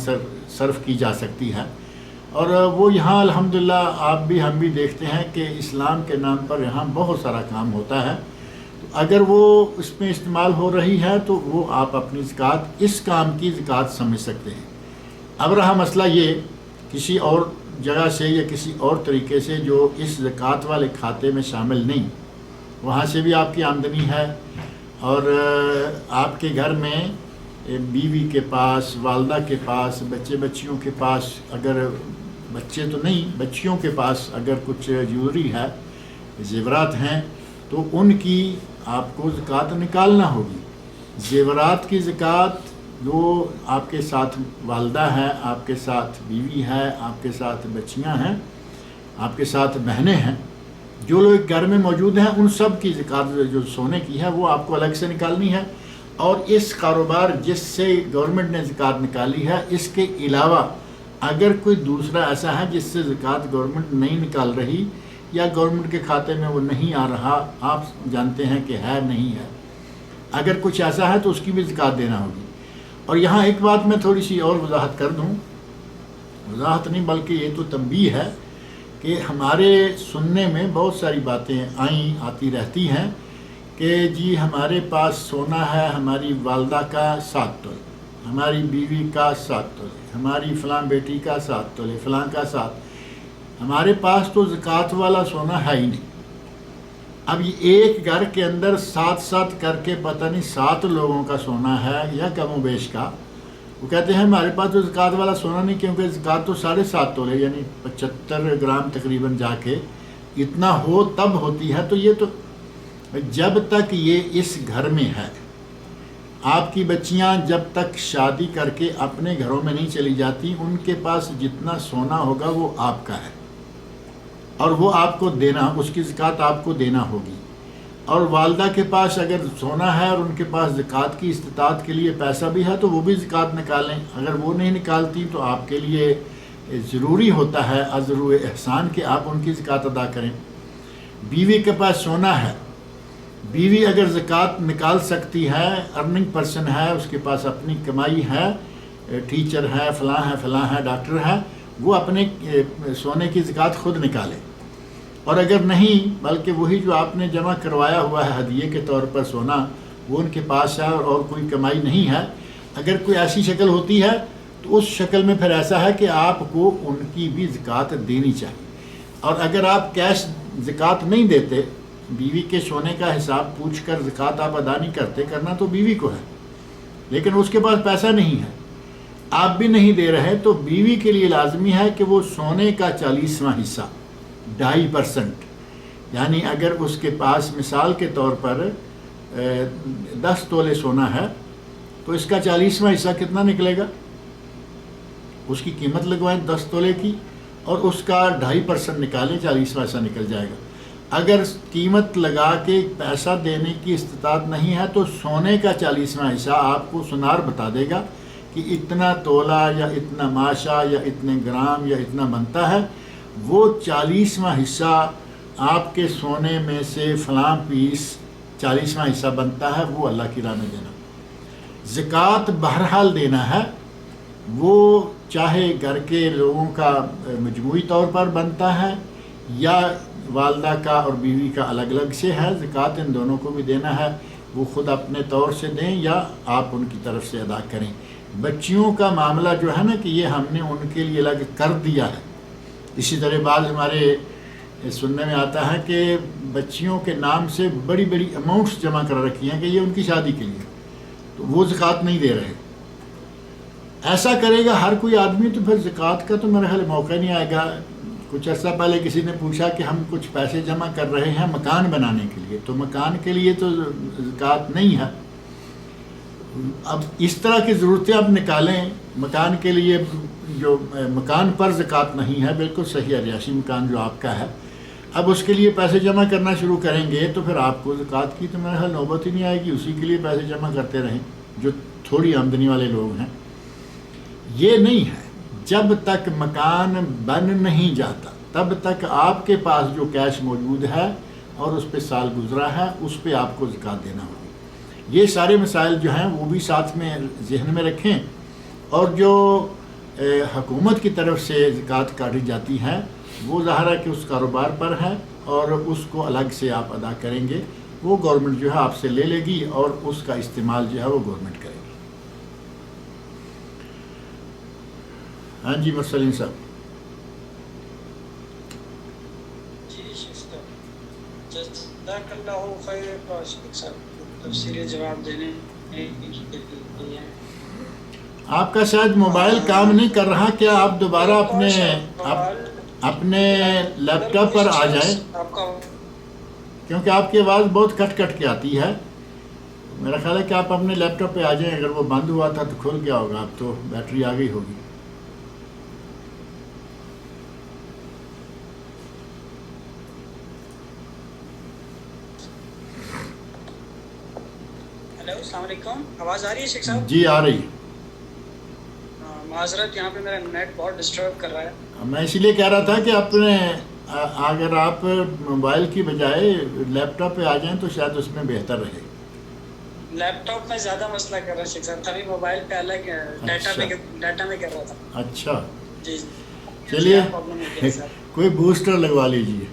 صرف کی جا سکتی ہے، اور وہ یہاں الحمدللہ آپ بھی ہم بھی دیکھتے ہیں کہ اسلام کے نام پر یہاں بہت سارا کام ہوتا ہے. تو اگر وہ اس میں استعمال ہو رہی ہے تو وہ آپ اپنی زکوٰۃ اس کام کی زکوٰۃ سمجھ سکتے ہیں. اب رہا مسئلہ یہ کسی اور جگہ سے یا کسی اور طریقے سے جو اس زکوٰۃ والے کھاتے میں شامل نہیں، وہاں سے بھی آپ کی آمدنی ہے، اور آپ کے گھر میں بیوی کے پاس، والدہ کے پاس، بچیوں کے پاس، اگر بچے تو نہیں، بچیوں کے پاس اگر کچھ جیولری ہے، زیورات ہیں، تو ان کی آپ کو زکوٰۃ نکالنا ہوگی. زیورات کی زکوٰۃ جو آپ کے ساتھ والدہ ہے، آپ کے ساتھ بیوی ہے، آپ کے ساتھ بچیاں ہیں، آپ کے ساتھ بہنیں ہیں، جو لوگ گھر میں موجود ہیں، ان سب کی زکوٰۃ جو سونے کی ہے وہ آپ کو الگ سے نکالنی ہے. اور اس کاروبار جس سے گورنمنٹ نے زکوٰۃ نکالی ہے، اس کے علاوہ اگر کوئی دوسرا ایسا ہے جس سے زکوٰۃ گورنمنٹ نہیں نکال رہی یا گورنمنٹ کے کھاتے میں وہ نہیں آ رہا، آپ جانتے ہیں کہ ہے نہیں ہے، اگر کچھ ایسا ہے تو اس کی بھی زکوٰۃ دینا ہوگی. اور یہاں ایک بات میں تھوڑی سی اور وضاحت کر دوں، وضاحت نہیں بلکہ یہ تو تنبیہ ہے کہ ہمارے سننے میں بہت ساری باتیں آتی رہتی ہیں کہ جی ہمارے پاس سونا ہے ہماری والدہ کا 7 تولے، ہماری بیوی کا 7 تولے، ہماری فلاں بیٹی کا 7 تولے، فلاں کا 7، ہمارے پاس تو زکوٰۃ والا سونا ہے ہی نہیں. اب یہ ایک گھر کے اندر 7 کر کے پتہ نہیں 7 لوگوں کا سونا ہے یا کم و بیش کا، وہ کہتے ہیں ہمارے پاس تو زکوٰۃ والا سونا نہیں، کیونکہ زکوٰۃ تو 7.5 تولے یعنی 75 گرام تقریباً جا کے اتنا ہو تب ہوتی ہے. تو یہ تو جب تک یہ اس گھر میں ہے، آپ کی بچیاں جب تک شادی کر کے اپنے گھروں میں نہیں چلی جاتی، ان کے پاس جتنا سونا ہوگا وہ آپ کا ہے، اور وہ آپ کو دینا، اس کی زکوٰۃ آپ کو دینا ہوگی. اور والدہ کے پاس اگر سونا ہے اور ان کے پاس زکوٰۃ کی استطاعت کے لیے پیسہ بھی ہے تو وہ بھی زکوٰۃ نکالیں. اگر وہ نہیں نکالتی تو آپ کے لیے ضروری ہوتا ہے عذر و احسان کہ آپ ان کی زکوٰۃ ادا کریں. بیوی کے پاس سونا ہے، بیوی اگر زکوٰۃ نکال سکتی ہے، ارننگ پرسن ہے، اس کے پاس اپنی کمائی ہے، ٹیچر ہے، فلاں ہے، ڈاکٹر ہے، وہ اپنے سونے کی زکوٰۃ خود نکالے. اور اگر نہیں، بلکہ وہی جو آپ نے جمع کروایا ہوا ہے ہدیے کے طور پر سونا، وہ ان کے پاس ہے اور کوئی کمائی نہیں ہے، اگر کوئی ایسی شکل ہوتی ہے تو اس شکل میں پھر ایسا ہے کہ آپ کو ان کی بھی زکوٰۃ دینی چاہیے. اور اگر آپ کیش زکوٰۃ نہیں دیتے، بیوی کے سونے کا حساب پوچھ کر زکوٰۃ آپ ادا نہیں کرتے، کرنا تو بیوی کو ہے، لیکن اس کے پاس پیسہ نہیں ہے، آپ بھی نہیں دے رہے، تو بیوی کے لیے لازمی ہے کہ وہ سونے کا 40واں حصہ 2.5%، یعنی اگر اس کے پاس مثال کے طور پر 10 تولے سونا ہے تو اس کا 40واں حصہ کتنا نکلے گا؟ اس کی قیمت لگوائیں 10 تولے کی اور اس کا 2.5% نکالیں، 40واں حصہ نکل جائے گا. اگر قیمت لگا کے پیسہ دینے کی استطاعت نہیں ہے تو سونے کا 40واں حصہ آپ کو سنار بتا دے گا کہ اتنا تولہ یا اتنا ماشا یا اتنے گرام یا اتنا بنتا ہے. وہ 40واں حصہ آپ کے سونے میں سے فلاں پیس 40واں حصہ بنتا ہے، وہ اللہ کی راہ میں دینا. زکوٰۃ بہرحال دینا ہے، وہ چاہے گھر کے لوگوں کا مجموعی طور پر بنتا ہے یا والدہ کا اور بیوی کا الگ الگ سے ہے، زکوٰۃ ان دونوں کو بھی دینا ہے. وہ خود اپنے طور سے دیں یا آپ ان کی طرف سے ادا کریں. بچیوں کا معاملہ جو ہے نا کہ یہ ہم نے ان کے لیے الگ کر دیا ہے. اسی طرح بعض ہمارے سننے میں آتا ہے کہ بچیوں کے نام سے بڑی بڑی اماؤنٹس جمع کر رکھی ہیں کہ یہ ان کی شادی کے لیے، تو وہ زکوٰۃ نہیں دے رہے. ایسا کرے گا ہر کوئی آدمی تو پھر زکوٰۃ کا تو میرے خیال موقع نہیں آئے گا. کچھ عرصہ پہلے کسی نے پوچھا کہ ہم کچھ پیسے جمع کر رہے ہیں مکان بنانے کے لیے، تو مکان کے لیے تو زکوٰۃ نہیں ہے. اب اس طرح کی ضرورتیں آپ نکالیں. مکان کے لیے جو مکان پر زکوٰۃ نہیں ہے، بالکل صحیح ہے، رہائشی مکان جو آپ کا ہے، اب اس کے لیے پیسے جمع کرنا شروع کریں گے تو پھر آپ کو زکوٰۃ کی تو میرے خیال نوبت ہی نہیں آئے گی. اسی کے لیے پیسے جمع کرتے رہیں جو تھوڑی آمدنی والے لوگ ہیں. یہ نہیں ہے، جب تک مکان بن نہیں جاتا تب تک آپ کے پاس جو کیش موجود ہے اور اس پہ سال گزرا ہے اس پہ آپ کو زکوٰۃ دینا ہوگی. یہ سارے مسائل جو ہیں وہ بھی ساتھ میں ذہن میں رکھیں. اور جو حکومت کی طرف سے زکوٰۃ کاٹی جاتی ہے وہ ظاہر ہے کہ اس کاروبار پر ہے اور اس کو الگ سے آپ ادا کریں گے. وہ گورنمنٹ جو ہے آپ سے لے لے گی اور اس کا استعمال جو ہے وہ گورنمنٹ کرے گی. ہاں جی مرسلین صاحب. جی شیخ صاحب جزاک اللہ خیر شیخ صاحب تفصیلی جواب دینے کے لیے. آپ کا شاید موبائل کام نہیں کر رہا, کیا آپ دوبارہ اپنے لیپ ٹاپ پر آ جائیں, کیونکہ آپ کی آواز بہت کٹ کٹ کے آتی ہے. میرا خیال ہے کہ آپ اپنے لیپ ٹاپ پہ آ جائیں. اگر وہ بند ہوا تھا تو کھل گیا ہوگا, اب تو بیٹری آ گئی ہوگی. ہیلو السلام علیکم, آواز آ رہی ہے شیخ صاحب؟ جی آ رہی. معذرت یہاں پہ میرا نیٹ بہت ڈسٹرب کر رہا ہے. میں اسی لیے کہہ رہا تھا کہ اپنے اگر آپ موبائل کی بجائے لیپ ٹاپ پہ آ جائیں تو شاید اس میں بہتر رہے. لیپ ٹاپ میں زیادہ مسئلہ کر رہا ہے شیخ صاحب, تبھی موبائل پہ الگ ڈیٹا میں کر رہا تھا. اچھا جی چلیے صاحب کوئی بوسٹر لگوا لیجیے.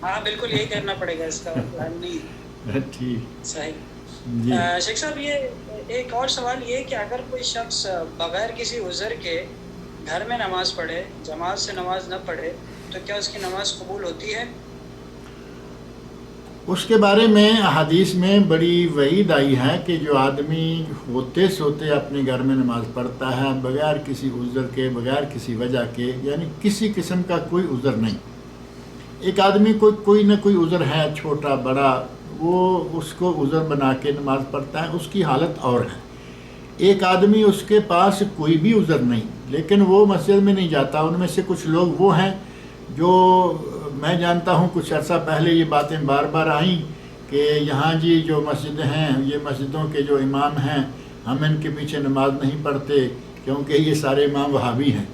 ہاں بالکل یہی کرنا پڑے گا, اس کا پلان نہیں. ٹھیک صحیح. جی. شیخ صاحب یہ ایک اور سوال یہ کہ اگر کوئی شخص بغیر کسی عذر کے گھر میں نماز پڑھے, جماعت سے نماز نہ پڑھے, تو کیا اس کی نماز قبول ہوتی ہے؟ اس کے بارے میں احادیث میں بڑی وعید آئی ہے کہ جو آدمی ہوتے سوتے اپنے گھر میں نماز پڑھتا ہے بغیر کسی عذر کے, بغیر کسی وجہ کے, یعنی کسی قسم کا کوئی عذر نہیں. ایک آدمی کو کوئی نہ کوئی عذر ہے, چھوٹا بڑا, وہ اس کو عذر بنا کے نماز پڑھتا ہے, اس کی حالت اور ہے. ایک آدمی اس کے پاس کوئی بھی عذر نہیں لیکن وہ مسجد میں نہیں جاتا. ان میں سے کچھ لوگ وہ ہیں جو میں جانتا ہوں, کچھ عرصہ پہلے یہ باتیں بار بار آئیں کہ یہاں جی جو مسجدیں ہیں, یہ مسجدوں کے جو امام ہیں, ہم ان کے پیچھے نماز نہیں پڑھتے کیونکہ یہ سارے امام وہابی ہیں.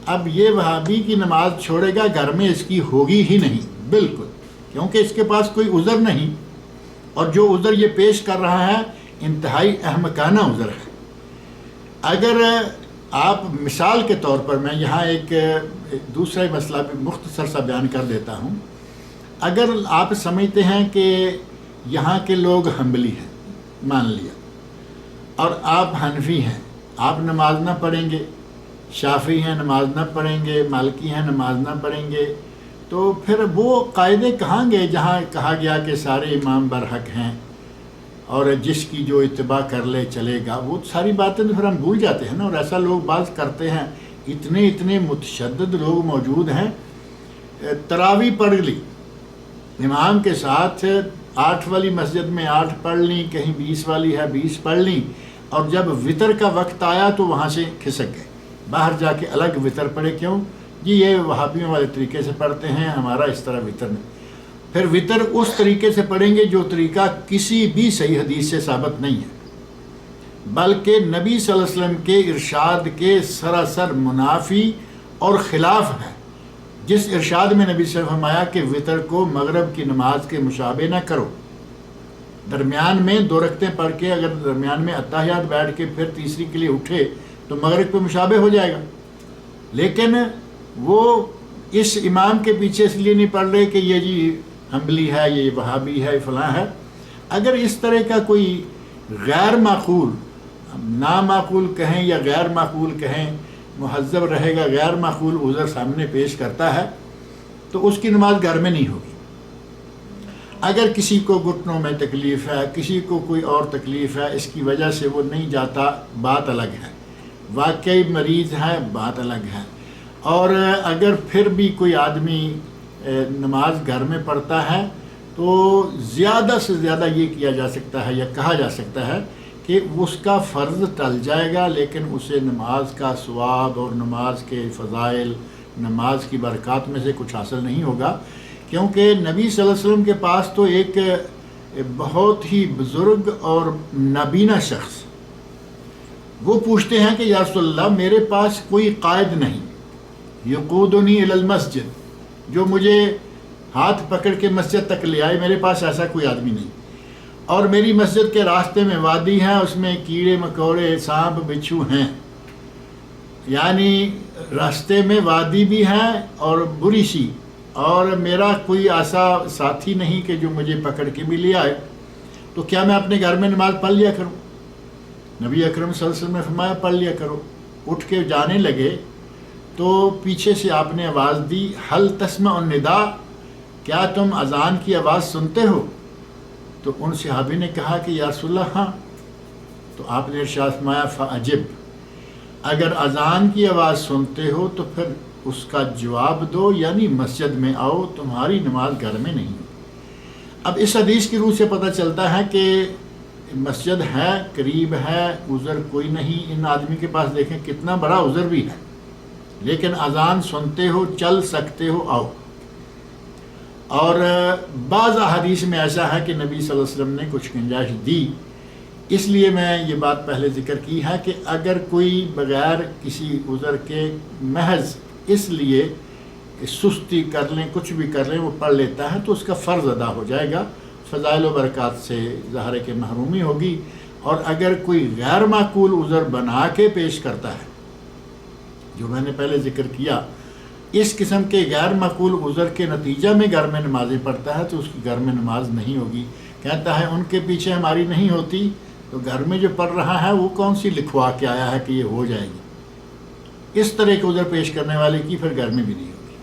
اب یہ وہابی کی نماز چھوڑے گا, گھر میں اس کی ہوگی ہی نہیں بالکل, کیونکہ اس کے پاس کوئی عذر نہیں. اور جو عذر یہ پیش کر رہا ہے انتہائی احمقانہ عذر ہے. اگر آپ مثال کے طور پر, میں یہاں ایک دوسرا مسئلہ بھی مختصر سا بیان کر دیتا ہوں. اگر آپ سمجھتے ہیں کہ یہاں کے لوگ حنبلی ہیں, مان لیا, اور آپ حنفی ہیں, آپ نماز نہ پڑھیں گے. شافعی ہیں نماز نہ پڑھیں گے, مالکی ہیں نماز نہ پڑھیں گے, تو پھر وہ قاعدے کہاں گئے جہاں کہا گیا کہ سارے امام برحق ہیں اور جس کی جو اتباع کر لے چلے گا. وہ ساری باتیں تو پھر ہم بھول جاتے ہیں نا, اور ایسا لوگ بعض کرتے ہیں. اتنے متشدد لوگ موجود ہیں. تراویح پڑھ لی امام کے ساتھ, 8 والی مسجد میں 8 پڑھ لیں, کہیں 20 والی ہے 20 پڑھ لیں, اور جب وطر کا وقت آیا تو وہاں سے کھسک گئے, باہر جا کے الگ وطر پڑھے. کیوں جی؟ یہ وہابیوں والے طریقے سے پڑھتے ہیں, ہمارا اس طرح وطر نہیں. پھر وطر اس طریقے سے پڑھیں گے جو طریقہ کسی بھی صحیح حدیث سے ثابت نہیں ہے, بلکہ نبی صلی اللہ علیہ وسلم کے ارشاد کے سراسر منافی اور خلاف ہے. جس ارشاد میں نبی صلی اللہ علیہ وسلم نے فرمایا کہ وطر کو مغرب کی نماز کے مشابہ نہ کرو, درمیان میں 2 رکعتیں پڑھ کے اگر درمیان میں اتحیات بیٹھ کے پھر تیسری کے لیے اٹھے تو مغرب پہ مشابہ ہو جائے گا. لیکن وہ اس امام کے پیچھے اس لیے نہیں پڑھ رہے کہ یہ جی حنبلی ہے, یہ وہابی ہے, فلاں ہے. اگر اس طرح کا کوئی غیر معقول, نامعقول کہیں یا غیر معقول کہیں, مہذب رہے گا, غیر معقول عذر سامنے پیش کرتا ہے تو اس کی نماز گھر میں نہیں ہوگی. اگر کسی کو گھٹنوں میں تکلیف ہے, کسی کو کوئی اور تکلیف ہے, اس کی وجہ سے وہ نہیں جاتا, بات الگ ہے. واقعی مریض ہے, بات الگ ہے. اور اگر پھر بھی کوئی آدمی نماز گھر میں پڑھتا ہے تو زیادہ سے زیادہ یہ کیا جا سکتا ہے یا کہا جا سکتا ہے کہ اس کا فرض ٹل جائے گا, لیکن اسے نماز کا ثواب اور نماز کے فضائل, نماز کی برکات میں سے کچھ حاصل نہیں ہوگا. کیونکہ نبی صلی اللہ علیہ وسلم کے پاس تو ایک بہت ہی بزرگ اور نابینا شخص, وہ پوچھتے ہیں کہ یا رسول اللہ میرے پاس کوئی قائد نہیں, یقودنی الی المسجد, جو مجھے ہاتھ پکڑ کے مسجد تک لے آئے, میرے پاس ایسا کوئی آدمی نہیں. اور میری مسجد کے راستے میں وادی ہے، اس میں کیڑے مکوڑے سانپ بچھو ہیں، یعنی راستے میں وادی بھی ہے اور بری سی، اور میرا کوئی ایسا ساتھی نہیں کہ جو مجھے پکڑ کے بھی لے آئے، تو کیا میں اپنے گھر میں نماز پڑھ لیا کروں؟ نبی اکرم صلی اللہ علیہ وسلم نے فرمایا پڑھ لیا کرو۔ اٹھ کے جانے لگے تو پیچھے سے آپ نے آواز دی، حل تسمع النداء، کیا تم اذان کی آواز سنتے ہو؟ تو ان صحابی نے کہا کہ یا رسول اللہ ہاں۔ تو آپ نے ارشاد فرمایا فعجب، اگر اذان کی آواز سنتے ہو تو پھر اس کا جواب دو، یعنی مسجد میں آؤ، تمہاری نماز گھر میں نہیں۔ اب اس حدیث کی روح سے پتہ چلتا ہے کہ مسجد ہے، قریب ہے، عذر کوئی نہیں۔ ان آدمی کے پاس دیکھیں کتنا بڑا عذر بھی ہے، لیکن اذان سنتے ہو، چل سکتے ہو، آؤ۔ اور بعض احادیث میں ایسا ہے کہ نبی صلی اللہ علیہ وسلم نے کچھ گنجائش دی، اس لیے میں یہ بات پہلے ذکر کی ہے کہ اگر کوئی بغیر کسی عذر کے محض اس لیے سستی کر لیں، کچھ بھی کر لیں، وہ پڑھ لیتا ہے تو اس کا فرض ادا ہو جائے گا، فضائل و برکات سے ظاہر ہے کہ محرومی ہوگی۔ اور اگر کوئی غیر معقول عذر بنا کے پیش کرتا ہے، جو میں نے پہلے ذکر کیا، اس قسم کے غیر معقول عذر کے نتیجہ میں گھر میں نمازیں پڑھتا ہے تو اس کی گھر میں نماز نہیں ہوگی۔ کہتا ہے ان کے پیچھے ہماری نہیں ہوتی، تو گھر میں جو پڑھ رہا ہے وہ کون سی لکھوا کے آیا ہے کہ یہ ہو جائے گی؟ اس طرح کے عذر پیش کرنے والے کی پھر گھر میں بھی نہیں ہوگی۔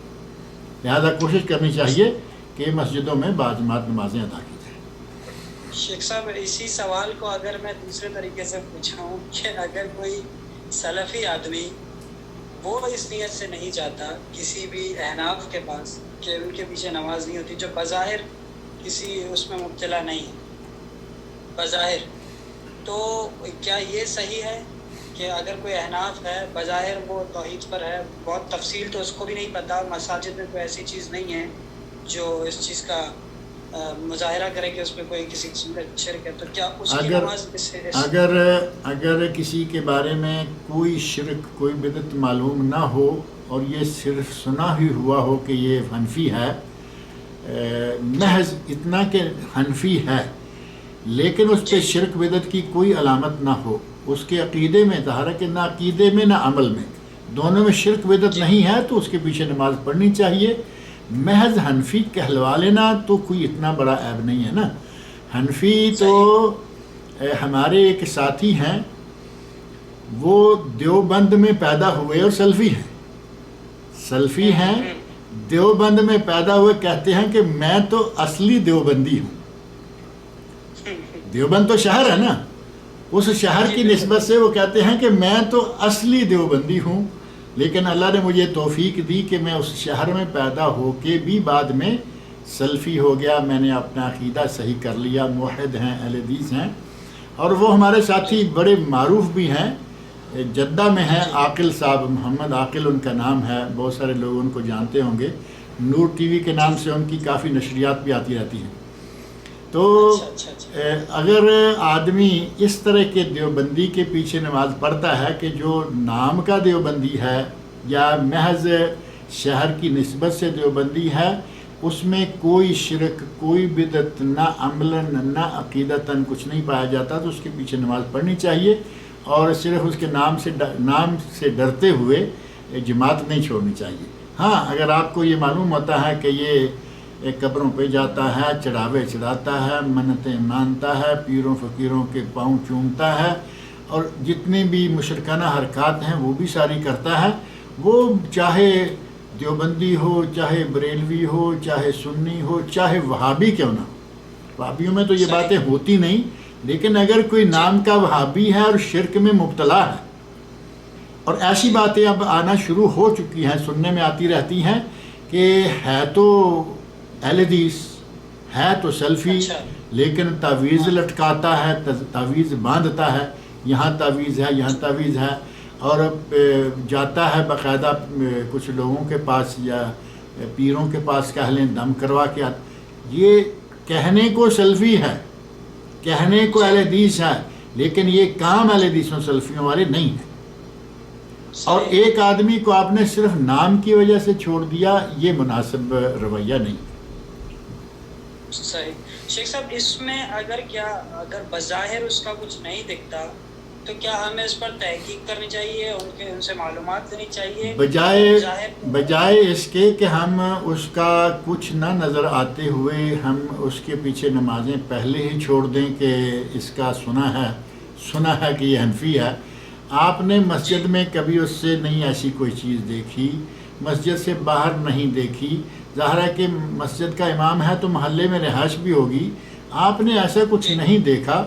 لہذا کوشش کرنی چاہیے کہ مسجدوں میں باجماعت نمازیں ادا کی جائیں۔ شیخ صاحب، اسی سوال کو اگر میں دوسرے طریقے سے پوچھاؤں کہ اگر کوئی سلفی آدمی وہ اس نیت سے نہیں جاتا کسی بھی احناف کے پاس کہ ان کے پیچھے نماز نہیں ہوتی، جو بظاہر کسی اس میں مبتلا نہیں ہے بظاہر، تو کیا یہ صحیح ہے کہ اگر کوئی احناف ہے بظاہر وہ توحید پر ہے، بہت تفصیل تو اس کو بھی نہیں پتہ، مساجد میں کوئی ایسی چیز نہیں ہے جو اس چیز کا مظاہرہ کرے کہ اس میں کوئی کسی قسم کا شرک ہے، تو کیا اس کی نماز اگر کسی کے بارے میں کوئی شرک، کوئی بدعت معلوم نہ ہو اور یہ صرف سنا ہی ہوا ہو کہ یہ حنفی ہے، محض اتنا کہ حنفی ہے، لیکن اس پہ شرک بدعت کی کوئی علامت نہ ہو، اس کے عقیدے میں ظاہر ہے کہ نہ عقیدے میں نہ عمل میں، دونوں میں شرک بدعت نہیں ہے، تو اس کے پیچھے نماز پڑھنی چاہیے۔ محض حنفی کہلوا لینا تو کوئی اتنا بڑا عیب نہیں ہے نا۔ حنفی تو ہمارے ایک ساتھی ہیں، وہ دیوبند میں پیدا ہوئے اور سلفی ہیں، دیوبند میں پیدا ہوئے، کہتے ہیں کہ میں تو اصلی دیوبندی ہوں۔ دیوبند تو شہر ہے نا، اس شہر کی نسبت سے وہ کہتے ہیں کہ میں تو اصلی دیوبندی ہوں، لیکن اللہ نے مجھے توفیق دی کہ میں اس شہر میں پیدا ہو کے بھی بعد میں سلفی ہو گیا، میں نے اپنا عقیدہ صحیح کر لیا، موحد ہیں، اہل حدیث ہیں۔ اور وہ ہمارے ساتھی بڑے معروف بھی ہیں، جدہ میں ہیں، عاقل صاحب، محمد عاقل ان کا نام ہے، بہت سارے لوگ ان کو جانتے ہوں گے، نور ٹی وی کے نام سے ان کی کافی نشریات بھی آتی رہتی ہیں۔ تو اگر آدمی اس طرح کے دیوبندی کے پیچھے نماز پڑھتا ہے کہ جو نام کا دیوبندی ہے یا محض شہر کی نسبت سے دیوبندی ہے، اس میں کوئی شرک، کوئی بدعت، نہ عملاً نہ عقیدتاً کچھ نہیں پایا جاتا، تو اس کے پیچھے نماز پڑھنی چاہیے، اور صرف اس کے نام سے ڈرتے ہوئے جماعت نہیں چھوڑنی چاہیے۔ ہاں، اگر آپ کو یہ معلوم ہوتا ہے کہ یہ قبروں پہ جاتا ہے، چڑھاوے چڑھاتا ہے، منتیں مانتا ہے، پیروں فقیروں کے پاؤں چومتا ہے، اور جتنی بھی مشرکانہ حرکات ہیں وہ بھی ساری کرتا ہے، وہ چاہے دیوبندی ہو، چاہے بریلوی ہو، چاہے سنی ہو، چاہے وہابی کیوں نہ ہو۔ وہابیوں میں تو یہ باتیں ہوتی نہیں، لیکن اگر کوئی نام کا وہابی ہے اور شرک میں مبتلا ہے، اور ایسی باتیں اب آنا شروع ہو چکی ہیں، سننے میں آتی رہتی ہیں کہ ہے تو اہل حدیث، ہے تو سلفی، لیکن تعویذ لٹکاتا ہے، تعویذ باندھتا ہے، یہاں تعویذ ہے، یہاں تعویذ ہے، اور جاتا ہے باقاعدہ کچھ لوگوں کے پاس یا پیروں کے پاس کہہ لیں دم کروا کے یہ کہنے کو سلفی ہے، کہنے کو اہل حدیث ہے، لیکن یہ کام اہل حدیثوں سلفیوں والے نہیں ہیں۔ اور ایک آدمی کو آپ نے صرف نام کی وجہ سے چھوڑ دیا، یہ مناسب رویہ نہیں۔ صحیح۔ شیخ صاحب اس میں اگر بظاہر اس کا کچھ نہیں دکھتا تو کیا ہمیں اس پر تحقیق کرنی چاہیے، ان سے معلومات لینی چاہیے بجائے اس کے کہ ہم اس کا کچھ نہ نظر آتے ہوئے ہم اس کے پیچھے نمازیں پہلے ہی چھوڑ دیں کہ اس کا سنا ہے کہ یہ حنفی ہے. آپ نے مسجد میں کبھی اس سے نہیں ایسی کوئی چیز دیکھی، مسجد سے باہر نہیں دیکھی، ظاہر ہے کہ مسجد کا امام ہے تو محلے میں رہائش بھی ہوگی، آپ نے ایسا کچھ نہیں دیکھا.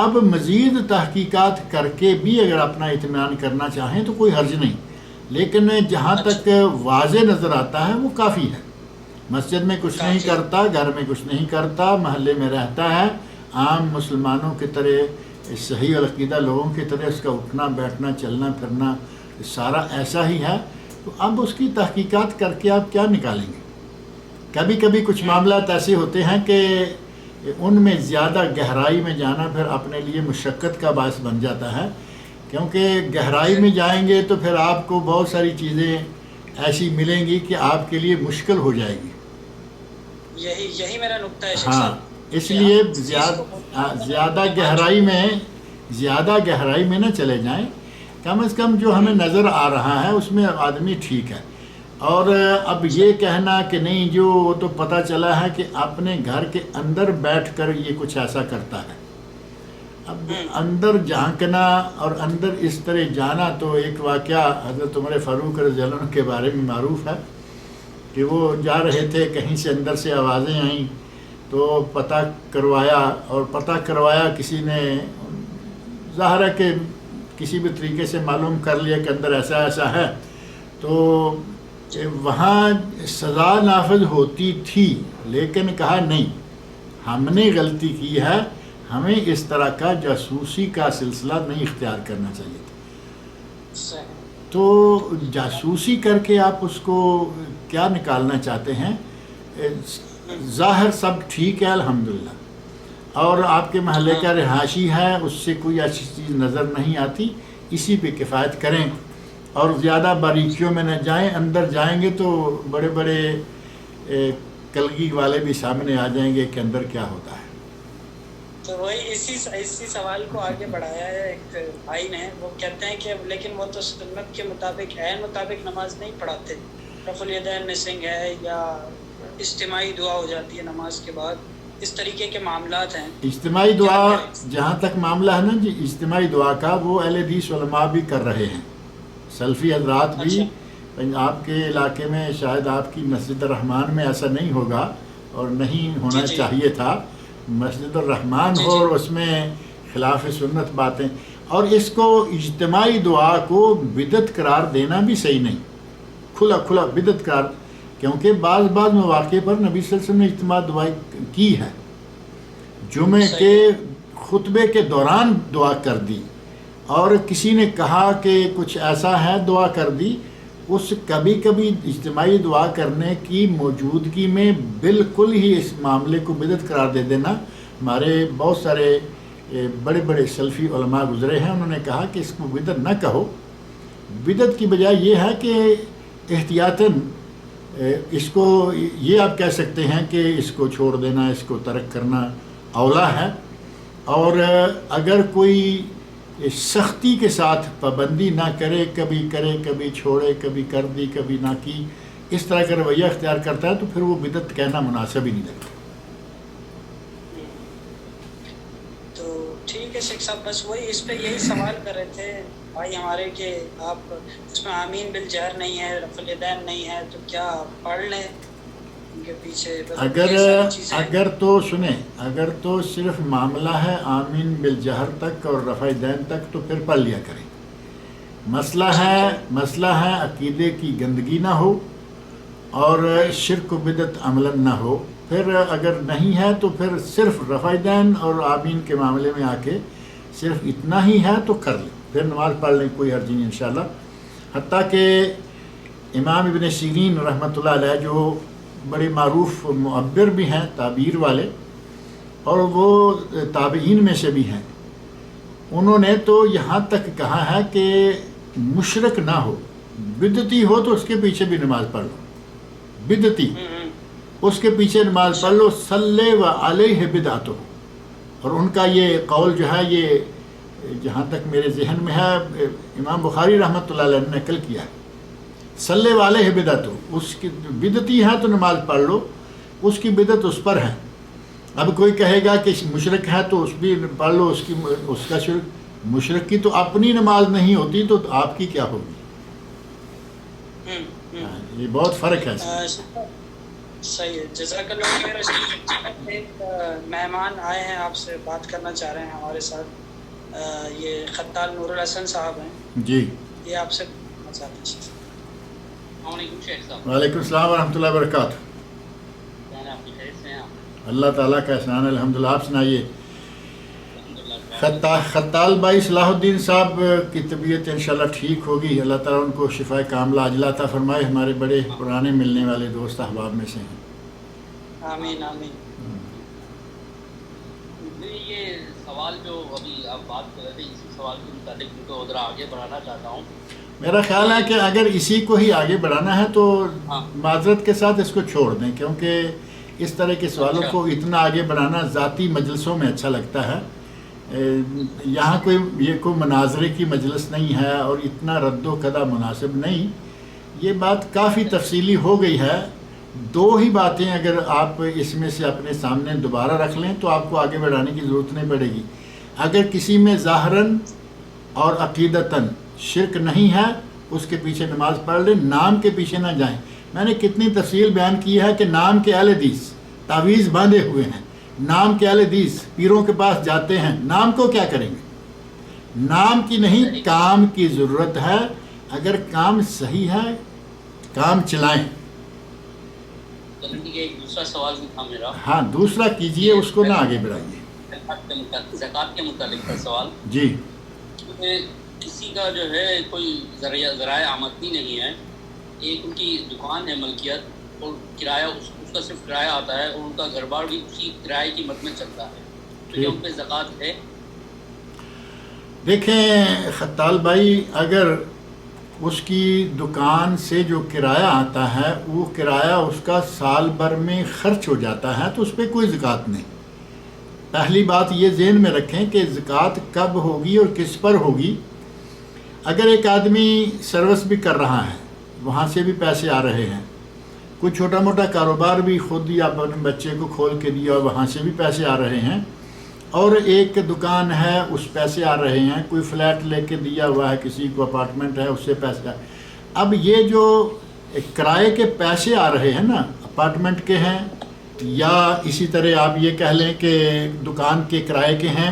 اب مزید تحقیقات کر کے بھی اگر اپنا اطمینان کرنا چاہیں تو کوئی حرج نہیں، لیکن جہاں تک واضح نظر آتا ہے وہ کافی ہے. مسجد میں کچھ نہیں کرتا، گھر میں کچھ نہیں کرتا، محلے میں رہتا ہے، عام مسلمانوں کی طرح، صحیح العقیدہ لوگوں کی طرح اس کا اٹھنا بیٹھنا چلنا پھرنا سارا ایسا ہی ہے. تو اب اس کی تحقیقات کر کے آپ کیا نکالیں گے؟ کبھی کبھی کچھ معاملات ایسے ہوتے ہیں کہ ان میں زیادہ گہرائی میں جانا پھر اپنے لیے مشقت کا باعث بن جاتا ہے، کیونکہ گہرائی میں جائیں گے تو پھر آپ کو بہت ساری چیزیں ایسی ملیں گی کہ آپ کے لیے مشکل ہو جائے گی. یہی میرا نقطہ ہے. ہاں، اس لیے زیادہ گہرائی میں نہ چلے جائیں. کم از کم جو ہمیں نظر آ رہا ہے اس میں آدمی ٹھیک ہے. اور اب یہ کہنا کہ نہیں جو وہ تو پتہ چلا ہے کہ اپنے گھر کے اندر بیٹھ کر یہ کچھ ایسا کرتا ہے. اب اندر جھانکنا اور اندر اس طرح جانا تو ایک واقعہ حضرت عمر فاروق رضی اللہ عنہ کے بارے میں معروف ہے کہ وہ جا رہے تھے، کہیں سے اندر سے آوازیں آئیں تو پتہ کروایا کسی نے، ظاہر ہے کہ کسی بھی طریقے سے معلوم کر لیا کہ اندر ایسا ہے. تو وہاں سزا نافذ ہوتی تھی، لیکن کہا نہیں، ہم نے غلطی کی ہے، ہمیں اس طرح کا جاسوسی کا سلسلہ نہیں اختیار کرنا چاہیے تھا. تو جاسوسی کر کے آپ اس کو کیا نکالنا چاہتے ہیں؟ ظاہر سب ٹھیک ہے الحمدللہ، اور آپ کے محلے کا رہائشی ہے، اس سے کوئی ایسی چیز نظر نہیں آتی، اسی پہ کفایت کریں اور زیادہ باریکیوں میں نہ جائیں. اندر جائیں گے تو بڑے بڑے کلگی والے بھی سامنے آ جائیں گے کہ اندر کیا ہوتا ہے. تو وہی اسی سوال کو آگے بڑھایا ہے ایک بھائی نے. وہ کہتے ہیں کہ لیکن وہ تو سنت کے مطابق عین مطابق نماز نہیں پڑھاتے، رفع الیدین مسنگ ہے یا اجتماعی دعا ہو جاتی ہے نماز کے بعد، اس طریقے کے معاملات ہیں. اجتماعی دعا جہاں تک معاملہ ہے نا جی، اجتماعی دعا کا وہ اہل حدیث علماء بھی کر رہے ہیں، سلفی حضرات بھی. آپ کے علاقے میں شاید آپ کی مسجد الرحمان میں ایسا نہیں ہوگا اور نہیں ہونا چاہیے تھا. مسجد الرحمان ہو اور اس میں خلاف سنت باتیں، اور اس کو اجتماعی دعا کو بدعت قرار دینا بھی صحیح نہیں، کھلا بدعت قرار، کیونکہ بعض مواقع پر نبی صلی اللہ علیہ وسلم نے اجتماع دعا کی ہے. جمعے کے خطبے کے دوران دعا کر دی، اور کسی نے کہا کہ کچھ ایسا ہے دعا کر دی. اس کبھی اجتماعی دعا کرنے کی موجودگی میں بالکل ہی اس معاملے کو بدعت قرار دے دینا. ہمارے بہت سارے بڑے سلفی علماء گزرے ہیں، انہوں نے کہا کہ اس کو بدعت نہ کہو. بدعت کی بجائے یہ ہے کہ احتیاطاً اس کو یہ آپ کہہ سکتے ہیں کہ اس کو چھوڑ دینا، اس کو ترک کرنا اولا ہے. اور اگر کوئی سختی کے ساتھ پابندی نہ کرے، کبھی چھوڑے، کبھی کر دی کبھی نہ کی، اس طرح کا رویہ اختیار کرتا ہے تو پھر وہ بدعت کہنا مناسب ہی نہیں لگتا. تو ٹھیک ہے شیخ صاحب، بس وہی اس پہ یہی سوال کر رہے تھے بھائی ہمارے کہ آپ اس میں آمین بالجہر نہیں ہے، رفع الیدین نہیں ہے، تو کیا پڑھ لیں ان کے پیچھے؟ اگر تو سنیں، اگر تو صرف معاملہ ہے آمین بالجہر تک اور رفع الیدین تک تو پھر پڑھ لیا کریں. مسئلہ ہے عقیدے کی گندگی نہ ہو اور شرک و بدعت عملاً نہ ہو. پھر اگر نہیں ہے تو پھر صرف رفع الیدین اور آمین کے معاملے میں آ کے صرف اتنا ہی ہے تو کر لیں، پھر نماز پڑھ لیں، کوئی حرج نہیں انشاءاللہ. حتیٰ کہ امام ابن سیرین رحمۃ اللہ علیہ جو بڑے معروف معبر بھی ہیں، تعبیر والے، اور وہ تابعین میں سے بھی ہیں، انہوں نے تو یہاں تک کہا ہے کہ مشرک نہ ہو، بدعتی ہو تو اس کے پیچھے بھی نماز پڑھ لو. بدعتی اس کے پیچھے نماز پڑھ لو، صلی و علیہ بدعتہ. اور ان کا یہ قول جو ہے، یہ جہاں تک میرے ذہن میں ہے امام بخاری رحمۃ اللہ علیہ نے نقل کیا ہے، صلی و علیہ بدعتہ. اس کی بدعتی ہے تو نماز پڑھ لو، اس کی بدعت اس پر ہے. اب کوئی کہے گا کہ مشرک ہے تو اس بھی پڑھ لو، اس کا شرک. مشرک کی تو اپنی نماز نہیں ہوتی تو آپ کی کیا ہوگی؟ یہ بہت فرق ہے. صحیح ہے، جزاک اللہ خیر. ایک مہمان آئے ہیں، آپ سے بات کرنا چاہ رہے ہیں ہمارے ساتھ. یہ خطال نور الحسن صاحب ہیں جی، یہ آپ سے بات چاہتے ہیں. السلام علیکم شیخ صاحب. وعلیکم السلام ورحمۃ اللہ وبرکاتہ. آپ کی خیریت سے ہیں آپ؟ اللہ تعالیٰ کا احسان ہے، الحمدللہ. آپ سنائیے. الحمدللہ. خطال بھائی صلاح الدین صاحب کی طبیعت انشاءاللہ ٹھیک ہوگی. اللہ تعالیٰ ان کو شفاء کاملہ عاجلہ عطا فرمائے. ہمارے بڑے پرانے ملنے والے دوست احباب میں سے ہیں. آمین آمین. یہ سوال جو ابھی آپ بات کر رہے تھے، اسی سوال کے متعلق ان کو ادھر آگے بڑھانا چاہتا ہوں. میرا خیال ہے کہ اگر اسی کو ہی آگے بڑھانا ہے تو معذرت کے ساتھ اس کو چھوڑ دیں، کیونکہ اس طرح کے سوالوں کو اتنا آگے بڑھانا ذاتی مجلسوں میں اچھا لگتا ہے. یہاں کوئی مناظرے کی مجلس نہیں ہے اور اتنا رد و قدا مناسب نہیں. یہ بات کافی تفصیلی ہو گئی ہے. دو ہی باتیں اگر آپ اس میں سے اپنے سامنے دوبارہ رکھ لیں تو آپ کو آگے بڑھانے کی ضرورت نہیں پڑے گی. اگر کسی میں ظاہراً اور عقیدتاً شرک نہیں ہے، اس کے پیچھے نماز پڑھ لیں، نام کے پیچھے نہ جائیں. میں نے کتنی تفصیل بیان کی ہے کہ نام کے اہل حدیث تعویذ باندھے ہوئے ہیں، نام کے اہل حدیث پیروں کے پاس جاتے ہیں. نام کو کیا کریں گے؟ نام کی نہیں، کام کی ضرورت ہے. اگر کام صحیح ہے کام چلائیں. ایک دوسرا سوال بھی تھا میرا. ہاں دوسرا کیجئے، اس کو نہ آگے بڑھائیے. زکوٰۃ کے متعلق کا سوال. جی. کسی کا جو ہے کوئی ذرائع آمدنی نہیں ہے، ایک ان کی دکان ہے ملکیت، اور کرایہ اس کا صرف کرایہ آتا ہے، اور ان کا گھر بار بھی اسی کرائے کی مد میں چلتا ہے، تو کیا ان پہ زکوٰۃ ہے؟ دیکھیں خطال بھائی، اگر اس کی دکان سے جو کرایہ آتا ہے وہ کرایہ اس کا سال بھر میں خرچ ہو جاتا ہے تو اس پہ کوئی زکوٰۃ نہیں. پہلی بات یہ ذہن میں رکھیں کہ زکوٰۃ کب ہوگی اور کس پر ہوگی. اگر ایک آدمی سروس بھی کر رہا ہے، وہاں سے بھی پیسے آ رہے ہیں، کوئی چھوٹا موٹا کاروبار بھی خود یا اپنے بچے کو کھول کے دیا اور وہاں سے بھی پیسے آ رہے ہیں، اور ایک دکان ہے اس پیسے آ رہے ہیں، کوئی فلیٹ لے کے دیا ہوا ہے کسی کو، اپارٹمنٹ ہے اس سے پیسے آ. اب یہ جو کرائے کے پیسے آ رہے ہیں نا، اپارٹمنٹ کے ہیں یا اسی طرح آپ یہ کہہ لیں کہ دکان کے کرائے کے ہیں،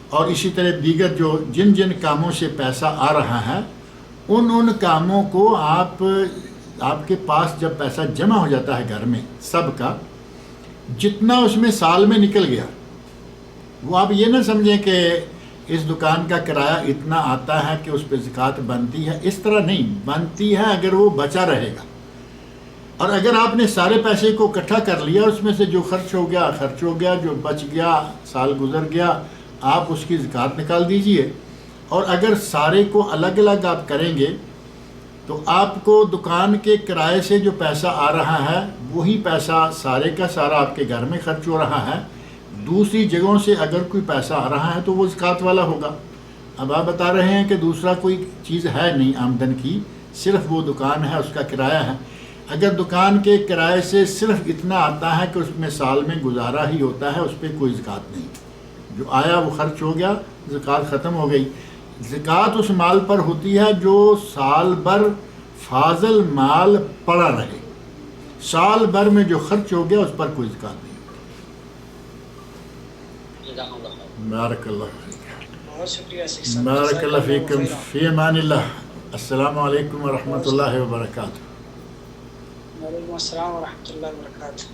اور اسی طرح دیگر جو جن کاموں سے پیسہ آ رہا ہے، ان کاموں کو آپ کے پاس جب پیسہ جمع ہو جاتا ہے گھر میں سب کا، جتنا اس میں سال میں نکل گیا، وہ آپ یہ نہ سمجھیں کہ اس دکان کا کرایہ اتنا آتا ہے کہ اس پہ زکوٰۃ بنتی ہے. اس طرح نہیں بنتی ہے اگر وہ بچا رہے گا. اور اگر آپ نے سارے پیسے کو اکٹھا کر لیا، اس میں سے جو خرچ ہو گیا، جو بچ گیا، سال گزر گیا، آپ اس کی زکوٰۃ نکال دیجئے. اور اگر سارے کو الگ الگ آپ کریں گے تو آپ کو دکان کے کرائے سے جو پیسہ آ رہا ہے وہی پیسہ سارے کا سارا آپ کے گھر میں خرچ ہو رہا ہے. دوسری جگہوں سے اگر کوئی پیسہ آ رہا ہے تو وہ زکوٰۃ والا ہوگا. اب آپ بتا رہے ہیں کہ دوسرا کوئی چیز ہے نہیں آمدن کی، صرف وہ دکان ہے، اس کا کرایہ ہے. اگر دکان کے کرائے سے صرف اتنا آتا ہے کہ اس میں سال میں گزارا ہی ہوتا ہے، اس پہ کوئی زکوٰۃ نہیں. جو آیا وہ خرچ ہو گیا، زکوٰۃ ختم ہو گئی. زکوٰۃ اس مال پر ہوتی ہے جو سال بھر فاضل مال پڑا رہے. سال بھر میں جو خرچ ہو گیا اس پر کوئی زکوٰۃ نہیں. بارک اللہ فیک. بہت شکریہ شیخ صاحب. بارک اللہ فیکم. فی امان اللہ. السلام علیکم ورحمۃ اللہ وبرکاتہ. وعلیکم السلام ورحمۃ اللہ وبرکاتہ.